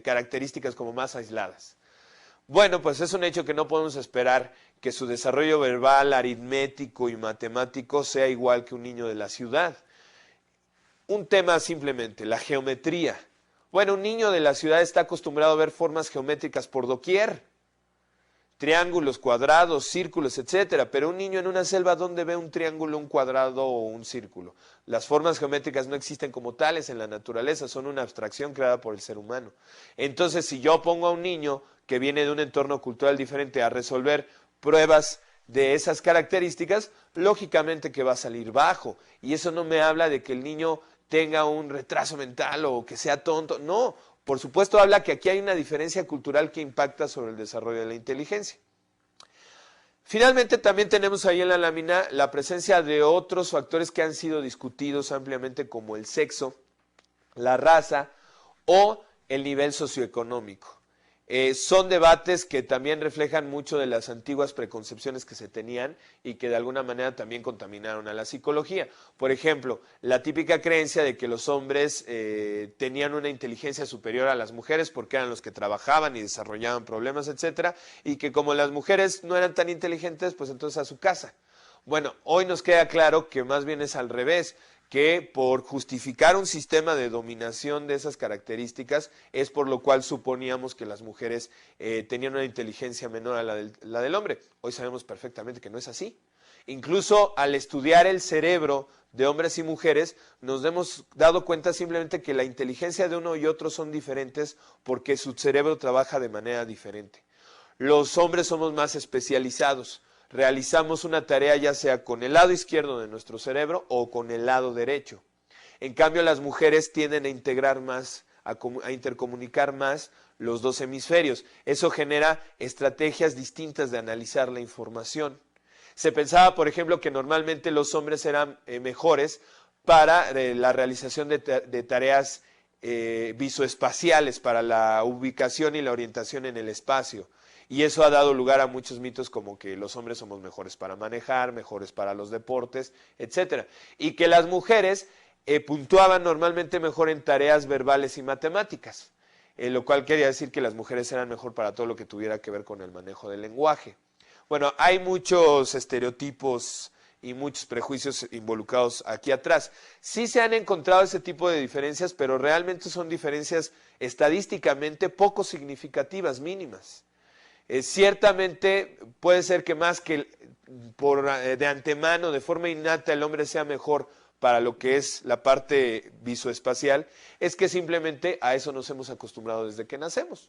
características como más aisladas. Bueno, pues es un hecho que no podemos esperar que su desarrollo verbal, aritmético y matemático sea igual que un niño de la ciudad. Un tema simplemente, la geometría. Bueno, un niño de la ciudad está acostumbrado a ver formas geométricas por doquier, triángulos, cuadrados, círculos, etcétera, pero un niño en una selva, ¿dónde ve un triángulo, un cuadrado o un círculo? Las formas geométricas no existen como tales en la naturaleza, son una abstracción creada por el ser humano. Entonces, si yo pongo a un niño que viene de un entorno cultural diferente a resolver pruebas de esas características, lógicamente que va a salir bajo. Y eso no me habla de que el niño tenga un retraso mental o que sea tonto. No, por supuesto habla que aquí hay una diferencia cultural que impacta sobre el desarrollo de la inteligencia. Finalmente también tenemos ahí en la lámina la presencia de otros factores que han sido discutidos ampliamente como el sexo, la raza o el nivel socioeconómico. Son debates que también reflejan mucho de las antiguas preconcepciones que se tenían y que de alguna manera también contaminaron a la psicología. Por ejemplo, la típica creencia de que los hombres tenían una inteligencia superior a las mujeres porque eran los que trabajaban y desarrollaban problemas, etcétera, y que como las mujeres no eran tan inteligentes, pues entonces a su casa. Bueno, hoy nos queda claro que más bien es al revés, que por justificar un sistema de dominación de esas características es por lo cual suponíamos que las mujeres tenían una inteligencia menor a la del hombre. Hoy sabemos perfectamente que no es así. Incluso al estudiar el cerebro de hombres y mujeres, nos hemos dado cuenta simplemente que la inteligencia de uno y otro son diferentes porque su cerebro trabaja de manera diferente. Los hombres somos más especializados. Realizamos una tarea ya sea con el lado izquierdo de nuestro cerebro o con el lado derecho. En cambio, las mujeres tienden a integrar más, a intercomunicar más los dos hemisferios. Eso genera estrategias distintas de analizar la información. Se pensaba, por ejemplo, que normalmente los hombres eran mejores para la realización de tareas visoespaciales, para la ubicación y la orientación en el espacio. Y eso ha dado lugar a muchos mitos como que los hombres somos mejores para manejar, mejores para los deportes, etcétera. Y que las mujeres puntuaban normalmente mejor en tareas verbales y matemáticas, lo cual quería decir que las mujeres eran mejor para todo lo que tuviera que ver con el manejo del lenguaje. Bueno, hay muchos estereotipos y muchos prejuicios involucrados aquí atrás. Sí se han encontrado ese tipo de diferencias, pero realmente son diferencias estadísticamente poco significativas, mínimas. Ciertamente puede ser que más que de antemano, de forma innata, el hombre sea mejor para lo que es la parte visoespacial, es que simplemente a eso nos hemos acostumbrado desde que nacemos.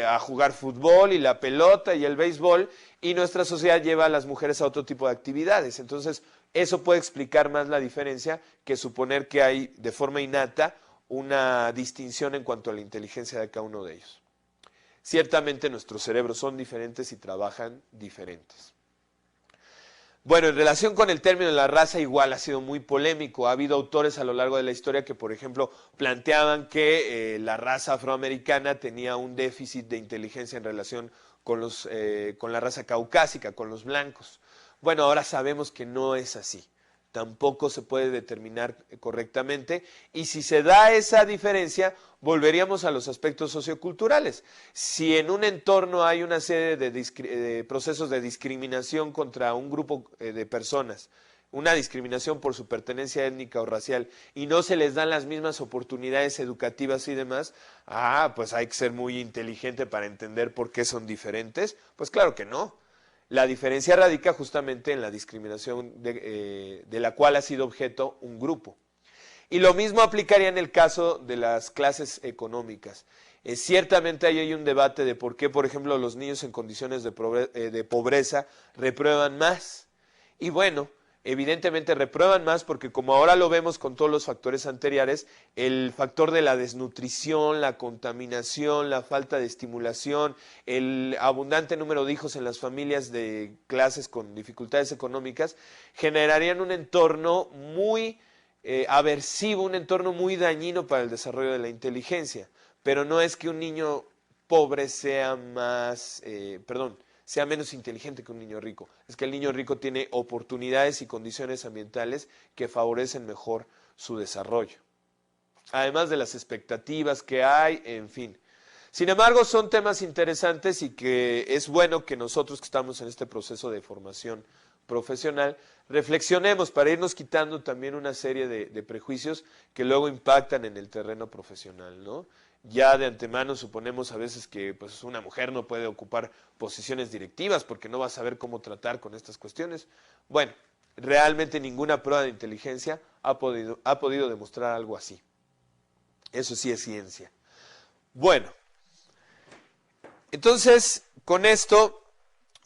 A jugar fútbol y la pelota y el béisbol, y nuestra sociedad lleva a las mujeres a otro tipo de actividades. Entonces, eso puede explicar más la diferencia que suponer que hay de forma innata una distinción en cuanto a la inteligencia de cada uno de ellos. Ciertamente nuestros cerebros son diferentes y trabajan diferentes. Bueno, en relación con el término de la raza, igual ha sido muy polémico. Ha habido autores a lo largo de la historia que, por ejemplo, planteaban que la raza afroamericana tenía un déficit de inteligencia en relación con la raza caucásica, con los blancos. Bueno, ahora sabemos que no es así. Tampoco se puede determinar correctamente, y si se da esa diferencia, volveríamos a los aspectos socioculturales. Si en un entorno hay una serie de procesos de discriminación contra un grupo de personas, una discriminación por su pertenencia étnica o racial, y no se les dan las mismas oportunidades educativas y demás, pues hay que ser muy inteligente para entender por qué son diferentes. Pues claro que no. La diferencia radica justamente en la discriminación de la cual ha sido objeto un grupo. Y lo mismo aplicaría en el caso de las clases económicas. Ciertamente ahí hay un debate de por qué, por ejemplo, los niños en condiciones de pobreza reprueban más. Y bueno, evidentemente reprueban más porque, como ahora lo vemos con todos los factores anteriores, el factor de la desnutrición, la contaminación, la falta de estimulación, el abundante número de hijos en las familias de clases con dificultades económicas, generarían un entorno muy aversivo, un entorno muy dañino para el desarrollo de la inteligencia. Pero no es que un niño pobre sea sea menos inteligente que un niño rico. Es que el niño rico tiene oportunidades y condiciones ambientales que favorecen mejor su desarrollo. Además de las expectativas que hay, en fin. Sin embargo, son temas interesantes y que es bueno que nosotros que estamos en este proceso de formación profesional reflexionemos para irnos quitando también una serie de prejuicios que luego impactan en el terreno profesional, ¿no? Ya de antemano suponemos a veces que pues, una mujer no puede ocupar posiciones directivas porque no va a saber cómo tratar con estas cuestiones. Bueno, realmente ninguna prueba de inteligencia ha podido demostrar algo así. Eso sí es ciencia. Bueno, entonces con esto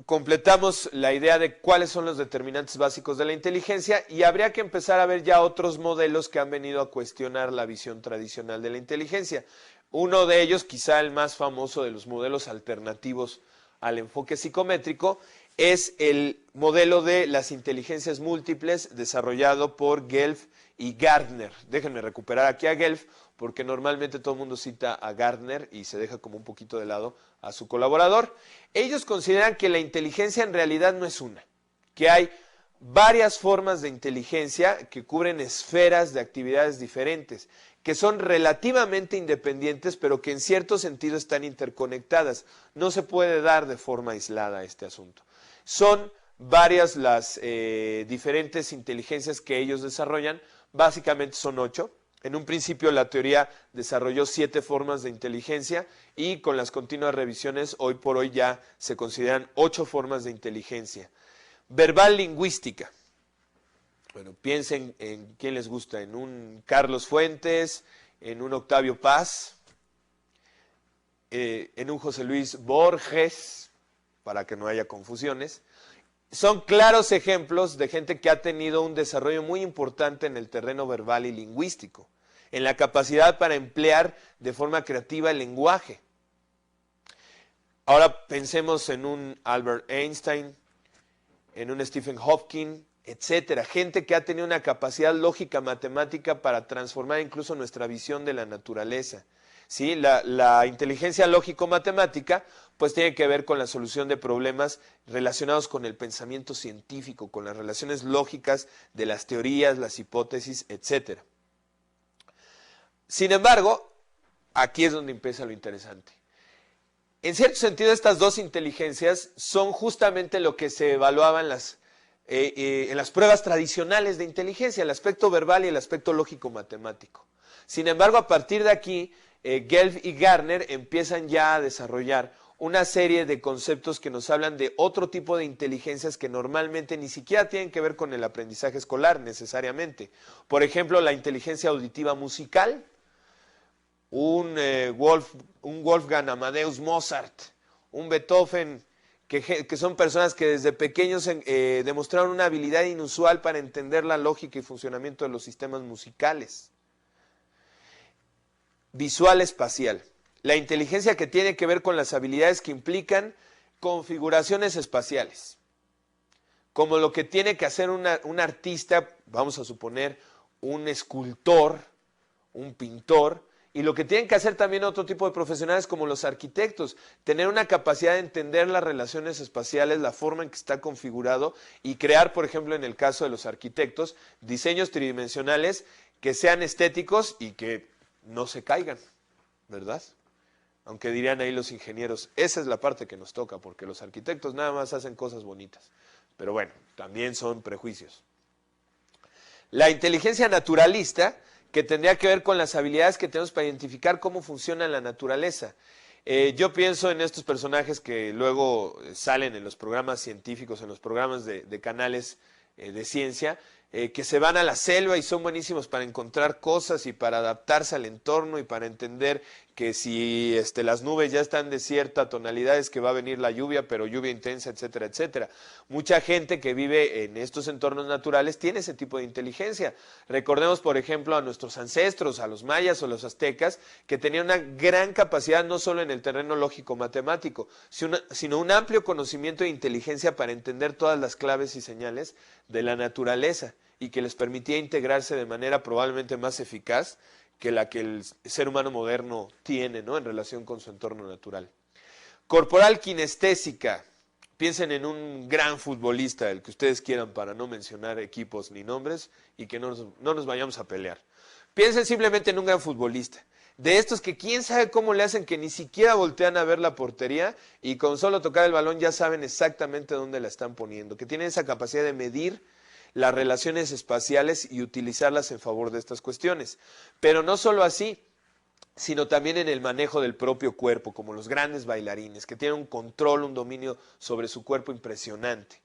completamos la idea de cuáles son los determinantes básicos de la inteligencia y habría que empezar a ver ya otros modelos que han venido a cuestionar la visión tradicional de la inteligencia. Uno de ellos, quizá el más famoso de los modelos alternativos al enfoque psicométrico, es el modelo de las inteligencias múltiples desarrollado por Guelph y Gardner. Déjenme recuperar aquí a Guelph porque normalmente todo el mundo cita a Gardner y se deja como un poquito de lado a su colaborador. Ellos consideran que la inteligencia en realidad no es una, que hay varias formas de inteligencia que cubren esferas de actividades diferentes, que son relativamente independientes, pero que en cierto sentido están interconectadas. No se puede dar de forma aislada este asunto. Son varias las diferentes inteligencias que ellos desarrollan, básicamente son 8. En un principio la teoría desarrolló 7 formas de inteligencia y con las continuas revisiones hoy por hoy ya se consideran 8 formas de inteligencia. Verbal lingüística. Bueno, piensen en quién les gusta, en un Carlos Fuentes, en un Octavio Paz, en un José Luis Borges, para que no haya confusiones. Son claros ejemplos de gente que ha tenido un desarrollo muy importante en el terreno verbal y lingüístico, en la capacidad para emplear de forma creativa el lenguaje. Ahora pensemos en un Albert Einstein, en un Stephen Hawking, etcétera. Gente que ha tenido una capacidad lógica matemática para transformar incluso nuestra visión de la naturaleza. ¿Sí? La inteligencia lógico-matemática pues tiene que ver con la solución de problemas relacionados con el pensamiento científico, con las relaciones lógicas de las teorías, las hipótesis, etcétera. Sin embargo, aquí es donde empieza lo interesante. En cierto sentido, estas dos inteligencias son justamente lo que se evaluaba en las pruebas tradicionales de inteligencia, el aspecto verbal y el aspecto lógico-matemático. Sin embargo, a partir de aquí, Guelph y Gardner empiezan ya a desarrollar una serie de conceptos que nos hablan de otro tipo de inteligencias que normalmente ni siquiera tienen que ver con el aprendizaje escolar necesariamente. Por ejemplo, la inteligencia auditiva musical, un Wolfgang Amadeus Mozart, un Beethoven, que son personas que desde pequeños demostraron una habilidad inusual para entender la lógica y funcionamiento de los sistemas musicales. Visual espacial, la inteligencia que tiene que ver con las habilidades que implican configuraciones espaciales, como lo que tiene que hacer un artista, vamos a suponer un escultor, un pintor, y lo que tienen que hacer también otro tipo de profesionales como los arquitectos, tener una capacidad de entender las relaciones espaciales, la forma en que está configurado y crear, por ejemplo, en el caso de los arquitectos, diseños tridimensionales que sean estéticos y que no se caigan, ¿verdad? Aunque dirían ahí los ingenieros, esa es la parte que nos toca, porque los arquitectos nada más hacen cosas bonitas. Pero bueno, también son prejuicios. La inteligencia naturalista, que tendría que ver con las habilidades que tenemos para identificar cómo funciona la naturaleza. Yo pienso en estos personajes que luego salen en los programas científicos, en los programas de canales de ciencia, que se van a la selva y son buenísimos para encontrar cosas y para adaptarse al entorno y para entender que si las nubes ya están de cierta tonalidad es que va a venir la lluvia, pero lluvia intensa, etcétera, etcétera. Mucha gente que vive en estos entornos naturales tiene ese tipo de inteligencia. Recordemos, por ejemplo, a nuestros ancestros, a los mayas o los aztecas, que tenían una gran capacidad no solo en el terreno lógico-matemático, sino un amplio conocimiento e inteligencia para entender todas las claves y señales de la naturaleza y que les permitía integrarse de manera probablemente más eficaz que la que el ser humano moderno tiene, ¿no?, en relación con su entorno natural. Corporal kinestésica. Piensen en un gran futbolista, el que ustedes quieran para no mencionar equipos ni nombres y que no nos vayamos a pelear. Piensen simplemente en un gran futbolista. De estos que quién sabe cómo le hacen, que ni siquiera voltean a ver la portería y con solo tocar el balón ya saben exactamente dónde la están poniendo, que tienen esa capacidad de medir las relaciones espaciales y utilizarlas en favor de estas cuestiones. Pero no solo así, sino también en el manejo del propio cuerpo, como los grandes bailarines, que tienen un control, un dominio sobre su cuerpo impresionante.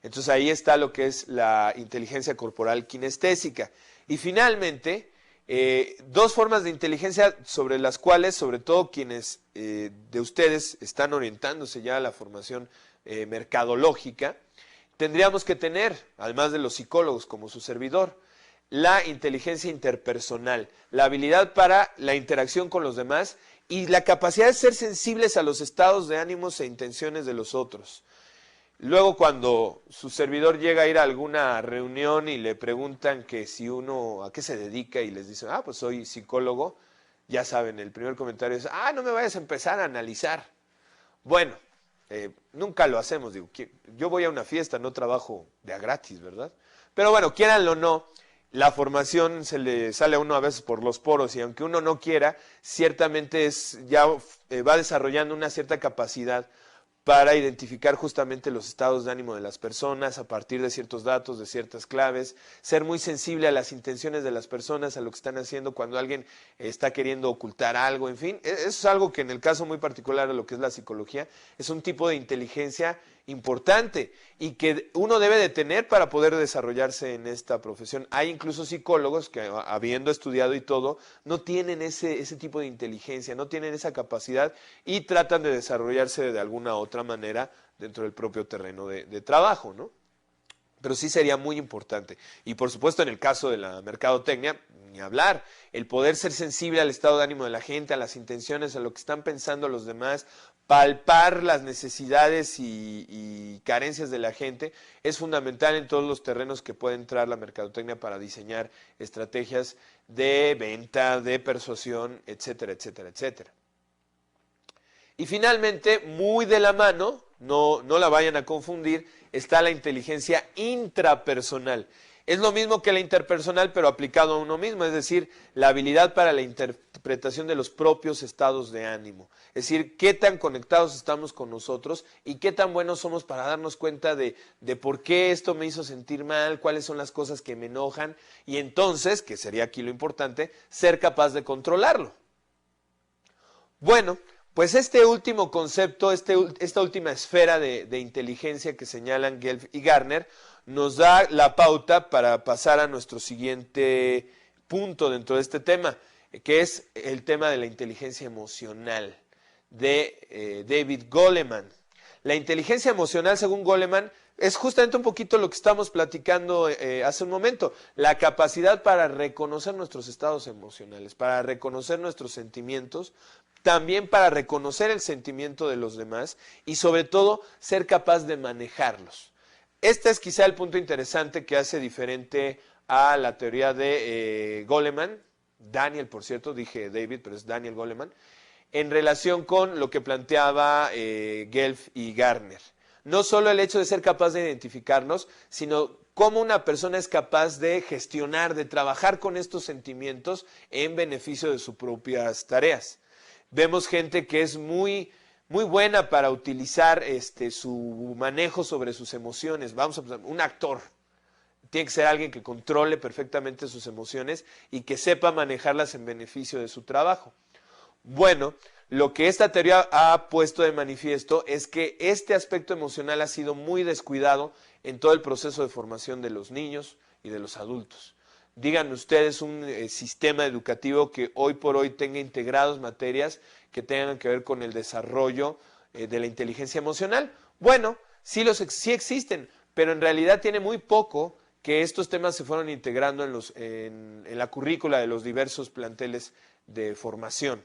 Entonces ahí está lo que es la inteligencia corporal kinestésica. Y finalmente, dos formas de inteligencia sobre las cuales, sobre todo quienes de ustedes están orientándose ya a la formación mercadológica, tendríamos que tener, además de los psicólogos como su servidor, la inteligencia interpersonal, la habilidad para la interacción con los demás y la capacidad de ser sensibles a los estados de ánimos e intenciones de los otros. Luego cuando su servidor llega a ir a alguna reunión y le preguntan que si uno a qué se dedica y les dice, pues soy psicólogo, ya saben, el primer comentario es, no me vayas a empezar a analizar. Bueno, nunca lo hacemos, digo, yo voy a una fiesta, no trabajo de a gratis, ¿verdad? Pero bueno, quieranlo o no, la formación se le sale a uno a veces por los poros y aunque uno no quiera, ciertamente ya va desarrollando una cierta capacidad para identificar justamente los estados de ánimo de las personas a partir de ciertos datos, de ciertas claves, ser muy sensible a las intenciones de las personas, a lo que están haciendo cuando alguien está queriendo ocultar algo, en fin, eso es algo que en el caso muy particular de lo que es la psicología, es un tipo de inteligencia importante y que uno debe de tener para poder desarrollarse en esta profesión. Hay incluso psicólogos que, habiendo estudiado y todo, no tienen ese tipo de inteligencia, no tienen esa capacidad y tratan de desarrollarse de alguna otra manera dentro del propio terreno de trabajo, ¿no? Pero sí sería muy importante. Y por supuesto en el caso de la mercadotecnia, ni hablar. El poder ser sensible al estado de ánimo de la gente, a las intenciones, a lo que están pensando los demás, palpar las necesidades y carencias de la gente, es fundamental en todos los terrenos que puede entrar la mercadotecnia para diseñar estrategias de venta, de persuasión, etcétera, etcétera, etcétera. Y finalmente, muy de la mano, no la vayan a confundir, está la inteligencia intrapersonal. Es lo mismo que la interpersonal, pero aplicado a uno mismo, es decir, la habilidad para la interpretación de los propios estados de ánimo. Es decir, qué tan conectados estamos con nosotros y qué tan buenos somos para darnos cuenta de por qué esto me hizo sentir mal, cuáles son las cosas que me enojan, y entonces, que sería aquí lo importante, ser capaz de controlarlo. Bueno, pues este último concepto, esta última esfera de inteligencia que señalan Guelph y Gardner, nos da la pauta para pasar a nuestro siguiente punto dentro de este tema, que es el tema de la inteligencia emocional, de David Goleman. La inteligencia emocional, según Goleman, es justamente un poquito lo que estamos platicando hace un momento, la capacidad para reconocer nuestros estados emocionales, para reconocer nuestros sentimientos, también para reconocer el sentimiento de los demás y sobre todo ser capaz de manejarlos. Este es quizá el punto interesante que hace diferente a la teoría de Goleman, Daniel, por cierto, dije David, pero es Daniel Goleman, en relación con lo que planteaba Guelph y Gardner. No solo el hecho de ser capaz de identificarnos, sino cómo una persona es capaz de gestionar, de trabajar con estos sentimientos en beneficio de sus propias tareas. Vemos gente que es muy buena para utilizar su manejo sobre sus emociones. Vamos a pensar, un actor. Tiene que ser alguien que controle perfectamente sus emociones y que sepa manejarlas en beneficio de su trabajo. Bueno, lo que esta teoría ha puesto de manifiesto es que este aspecto emocional ha sido muy descuidado en todo el proceso de formación de los niños y de los adultos. Digan ustedes un sistema educativo que hoy por hoy tenga integrados materias que tengan que ver con el desarrollo de la inteligencia emocional. Bueno, sí existen, pero en realidad tiene muy poco que estos temas se fueron integrando en la currícula de los diversos planteles de formación.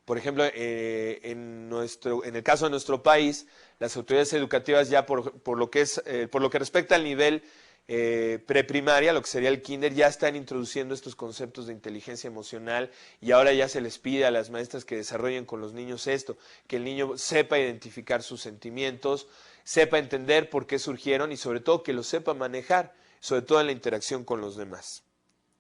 Por ejemplo, en el caso de nuestro país, las autoridades educativas ya por lo que respecta al nivel preprimaria, lo que sería el kinder, ya están introduciendo estos conceptos de inteligencia emocional y ahora ya se les pide a las maestras que desarrollen con los niños esto, que el niño sepa identificar sus sentimientos, sepa entender por qué surgieron y sobre todo que los sepa manejar, sobre todo en la interacción con los demás.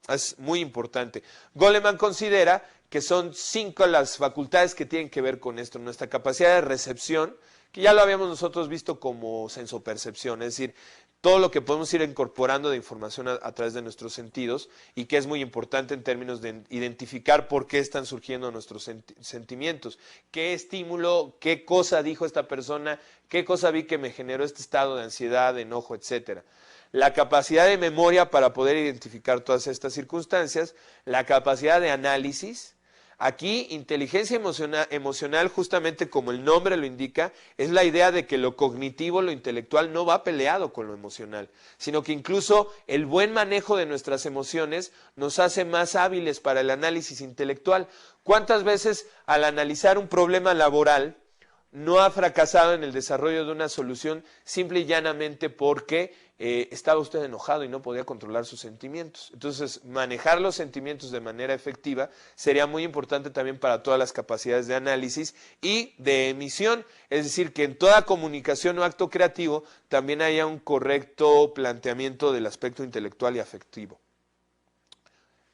Es muy importante. Goleman considera que son 5 las facultades que tienen que ver con esto. Nuestra capacidad de recepción, que ya lo habíamos nosotros visto como sensopercepción, es decir, todo lo que podemos ir incorporando de información a través de nuestros sentidos y que es muy importante en términos de identificar por qué están surgiendo nuestros sentimientos. ¿Qué estímulo, qué cosa dijo esta persona, qué cosa vi que me generó este estado de ansiedad, de enojo, etcétera? La capacidad de memoria para poder identificar todas estas circunstancias, la capacidad de análisis. Aquí, inteligencia emocional, justamente como el nombre lo indica, es la idea de que lo cognitivo, lo intelectual, no va peleado con lo emocional, sino que incluso el buen manejo de nuestras emociones nos hace más hábiles para el análisis intelectual. ¿Cuántas veces al analizar un problema laboral no ha fracasado en el desarrollo de una solución simple y llanamente porque estaba usted enojado y no podía controlar sus sentimientos? Entonces, manejar los sentimientos de manera efectiva sería muy importante también para todas las capacidades de análisis y de emisión, es decir, que en toda comunicación o acto creativo también haya un correcto planteamiento del aspecto intelectual y afectivo.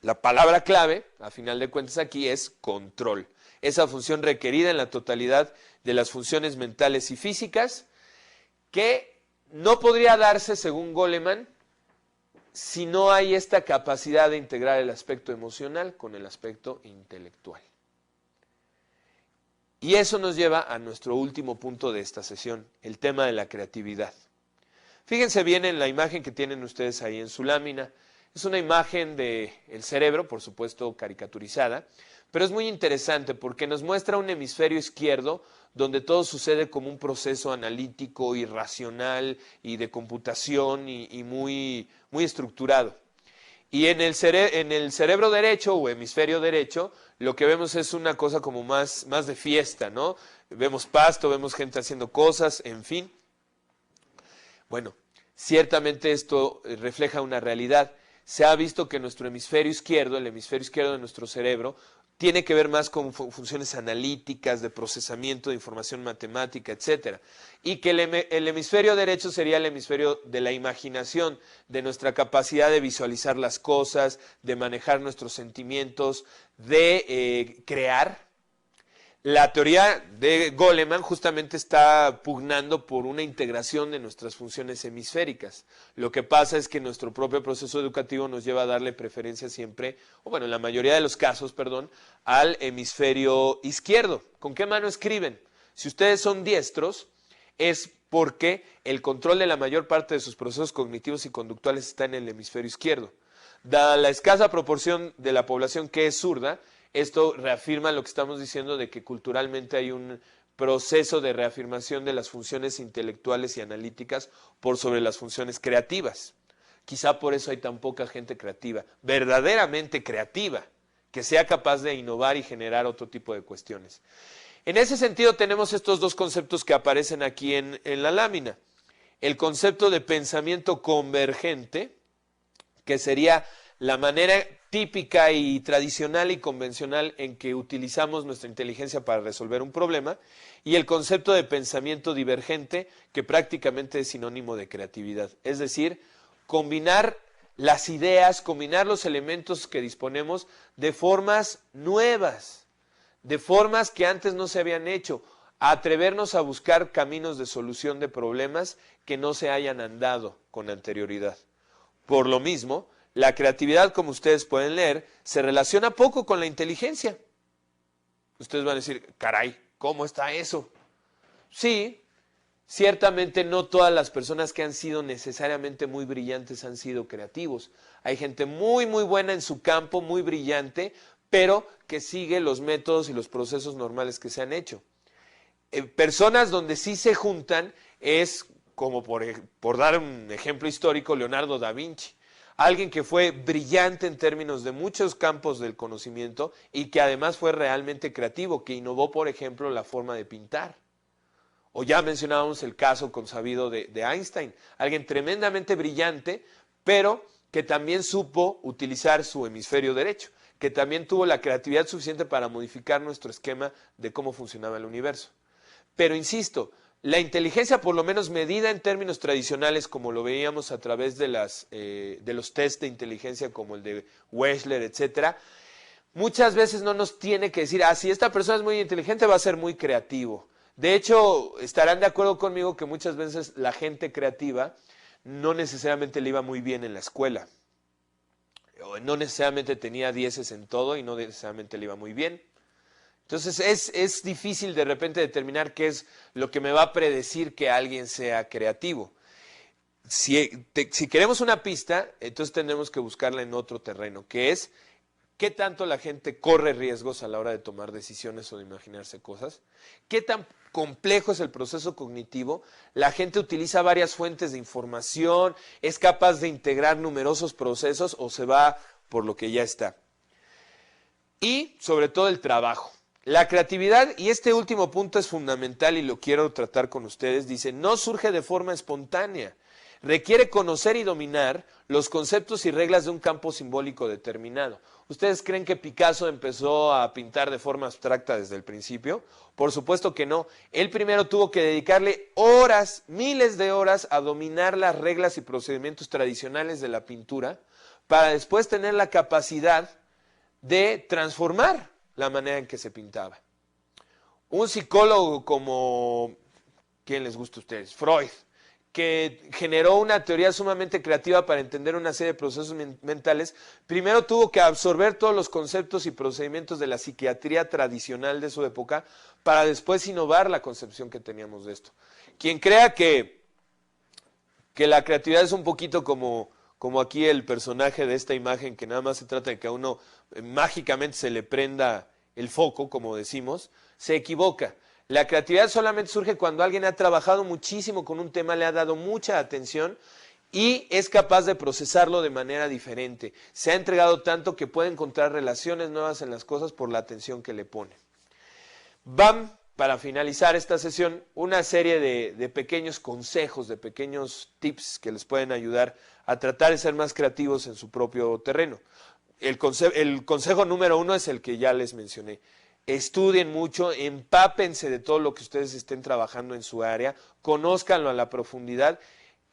La palabra clave, a final de cuentas aquí, es control. Esa función requerida en la totalidad de las funciones mentales y físicas, que no podría darse, según Goleman, si no hay esta capacidad de integrar el aspecto emocional con el aspecto intelectual. Y eso nos lleva a nuestro último punto de esta sesión, el tema de la creatividad. Fíjense bien en la imagen que tienen ustedes ahí en su lámina. Es una imagen del cerebro, por supuesto caricaturizada, pero es muy interesante porque nos muestra un hemisferio izquierdo donde todo sucede como un proceso analítico y racional y de computación y muy estructurado. Y en el cerebro derecho o hemisferio derecho, lo que vemos es una cosa como más de fiesta, ¿no? Vemos pasto, vemos gente haciendo cosas, en fin. Bueno, ciertamente esto refleja una realidad. Se ha visto que nuestro hemisferio izquierdo, el hemisferio izquierdo de nuestro cerebro, tiene que ver más con funciones analíticas, de procesamiento de información matemática, etcétera. Y que el hemisferio derecho sería el hemisferio de la imaginación, de nuestra capacidad de visualizar las cosas, de manejar nuestros sentimientos, de crear. La teoría de Goleman justamente está pugnando por una integración de nuestras funciones hemisféricas. Lo que pasa es que nuestro propio proceso educativo nos lleva a darle preferencia siempre, o bueno, en la mayoría de los casos, perdón, al hemisferio izquierdo. ¿Con qué mano escriben? Si ustedes son diestros, es porque el control de la mayor parte de sus procesos cognitivos y conductuales está en el hemisferio izquierdo. Dada la escasa proporción de la población que es zurda, esto reafirma lo que estamos diciendo de que culturalmente hay un proceso de reafirmación de las funciones intelectuales y analíticas por sobre las funciones creativas. Quizá por eso hay tan poca gente creativa, verdaderamente creativa, que sea capaz de innovar y generar otro tipo de cuestiones. En ese sentido tenemos estos dos conceptos que aparecen aquí en la lámina. El concepto de pensamiento convergente, que sería la manera típica y tradicional y convencional en que utilizamos nuestra inteligencia para resolver un problema, y el concepto de pensamiento divergente, que prácticamente es sinónimo de creatividad. Es decir, combinar las ideas, combinar los elementos que disponemos de formas nuevas, de formas que antes no se habían hecho, atrevernos a buscar caminos de solución de problemas que no se hayan andado con anterioridad. Por lo mismo, la creatividad, como ustedes pueden leer, se relaciona poco con la inteligencia. Ustedes van a decir, caray, ¿cómo está eso? Sí, ciertamente no todas las personas que han sido necesariamente muy brillantes han sido creativos. Hay gente muy buena en su campo, muy brillante, pero que sigue los métodos y los procesos normales que se han hecho. Personas donde sí se juntan es, como por dar un ejemplo histórico, Leonardo da Vinci. Alguien que fue brillante en términos de muchos campos del conocimiento y que además fue realmente creativo, que innovó, por ejemplo, la forma de pintar. O ya mencionábamos el caso consabido de Einstein, alguien tremendamente brillante, pero que también supo utilizar su hemisferio derecho, que también tuvo la creatividad suficiente para modificar nuestro esquema de cómo funcionaba el universo. Pero insisto, La inteligencia, por lo menos medida en términos tradicionales, como lo veíamos a través de los test de inteligencia como el de Wechsler, etcétera, muchas veces no nos tiene que decir, si esta persona es muy inteligente va a ser muy creativo. De hecho, estarán de acuerdo conmigo que muchas veces la gente creativa no necesariamente le iba muy bien en la escuela. O no necesariamente tenía dieces en todo y no necesariamente le iba muy bien. Entonces es difícil de repente determinar qué es lo que me va a predecir que alguien sea creativo. Si queremos una pista, entonces tendremos que buscarla en otro terreno, que es qué tanto la gente corre riesgos a la hora de tomar decisiones o de imaginarse cosas, qué tan complejo es el proceso cognitivo, la gente utiliza varias fuentes de información, es capaz de integrar numerosos procesos o se va por lo que ya está. Y sobre todo el trabajo. La creatividad, y este último punto es fundamental y lo quiero tratar con ustedes, dice, no surge de forma espontánea. Requiere conocer y dominar los conceptos y reglas de un campo simbólico determinado. ¿Ustedes creen que Picasso empezó a pintar de forma abstracta desde el principio? Por supuesto que no. Él primero tuvo que dedicarle horas, miles de horas, a dominar las reglas y procedimientos tradicionales de la pintura para después tener la capacidad de transformar la manera en que se pintaba. Un psicólogo como, ¿quién les gusta a ustedes? Freud, que generó una teoría sumamente creativa para entender una serie de procesos mentales, primero tuvo que absorber todos los conceptos y procedimientos de la psiquiatría tradicional de su época para después innovar la concepción que teníamos de esto. Quien crea que la creatividad es un poquito como aquí el personaje de esta imagen, que nada más se trata de que a uno mágicamente se le prenda el foco, como decimos, se equivoca. La creatividad solamente surge cuando alguien ha trabajado muchísimo con un tema, le ha dado mucha atención y es capaz de procesarlo de manera diferente. Se ha entregado tanto que puede encontrar relaciones nuevas en las cosas por la atención que le pone. Van, para finalizar esta sesión, una serie de pequeños consejos, de pequeños tips que les pueden ayudar a tratar de ser más creativos en su propio terreno. El consejo número 1 es el que ya les mencioné. Estudien mucho, empápense de todo lo que ustedes estén trabajando en su área, conózcanlo a la profundidad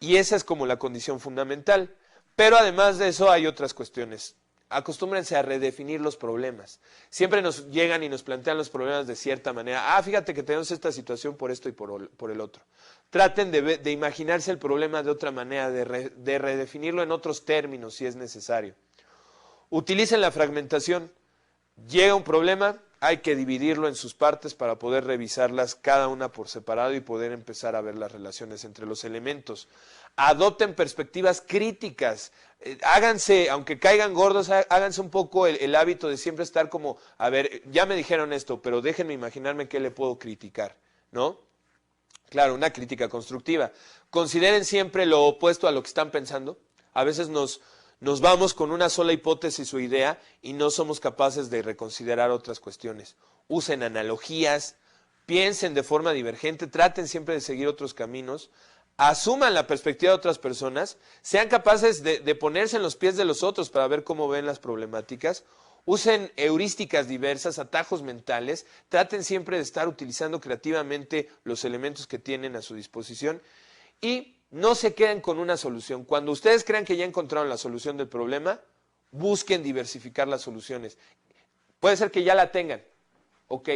y esa es como la condición fundamental. Pero además de eso hay otras cuestiones. Acostúmbrense a redefinir los problemas. Siempre nos llegan y nos plantean los problemas de cierta manera. Fíjate que tenemos esta situación por esto y por el otro. Traten de imaginarse el problema de otra manera, de redefinirlo en otros términos si es necesario. Utilicen la fragmentación. Llega un problema, hay que dividirlo en sus partes para poder revisarlas cada una por separado y poder empezar a ver las relaciones entre los elementos. Adopten perspectivas críticas. Háganse, aunque caigan gordos, háganse un poco el hábito de siempre estar como, a ver, ya me dijeron esto, pero déjenme imaginarme qué le puedo criticar, ¿no? Claro, una crítica constructiva. Consideren siempre lo opuesto a lo que están pensando. A veces nos vamos con una sola hipótesis o idea y no somos capaces de reconsiderar otras cuestiones. Usen analogías, piensen de forma divergente, traten siempre de seguir otros caminos, asuman la perspectiva de otras personas, sean capaces de ponerse en los pies de los otros para ver cómo ven las problemáticas, usen heurísticas diversas, atajos mentales, traten siempre de estar utilizando creativamente los elementos que tienen a su disposición y no se queden con una solución. Cuando ustedes crean que ya encontraron la solución del problema, busquen diversificar las soluciones. Puede ser que ya la tengan. Ok,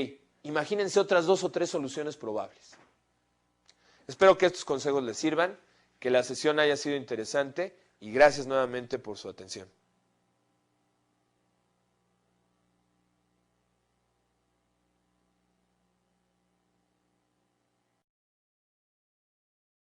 imagínense otras 2 o 3 soluciones probables. Espero que estos consejos les sirvan, que la sesión haya sido interesante y gracias nuevamente por su atención.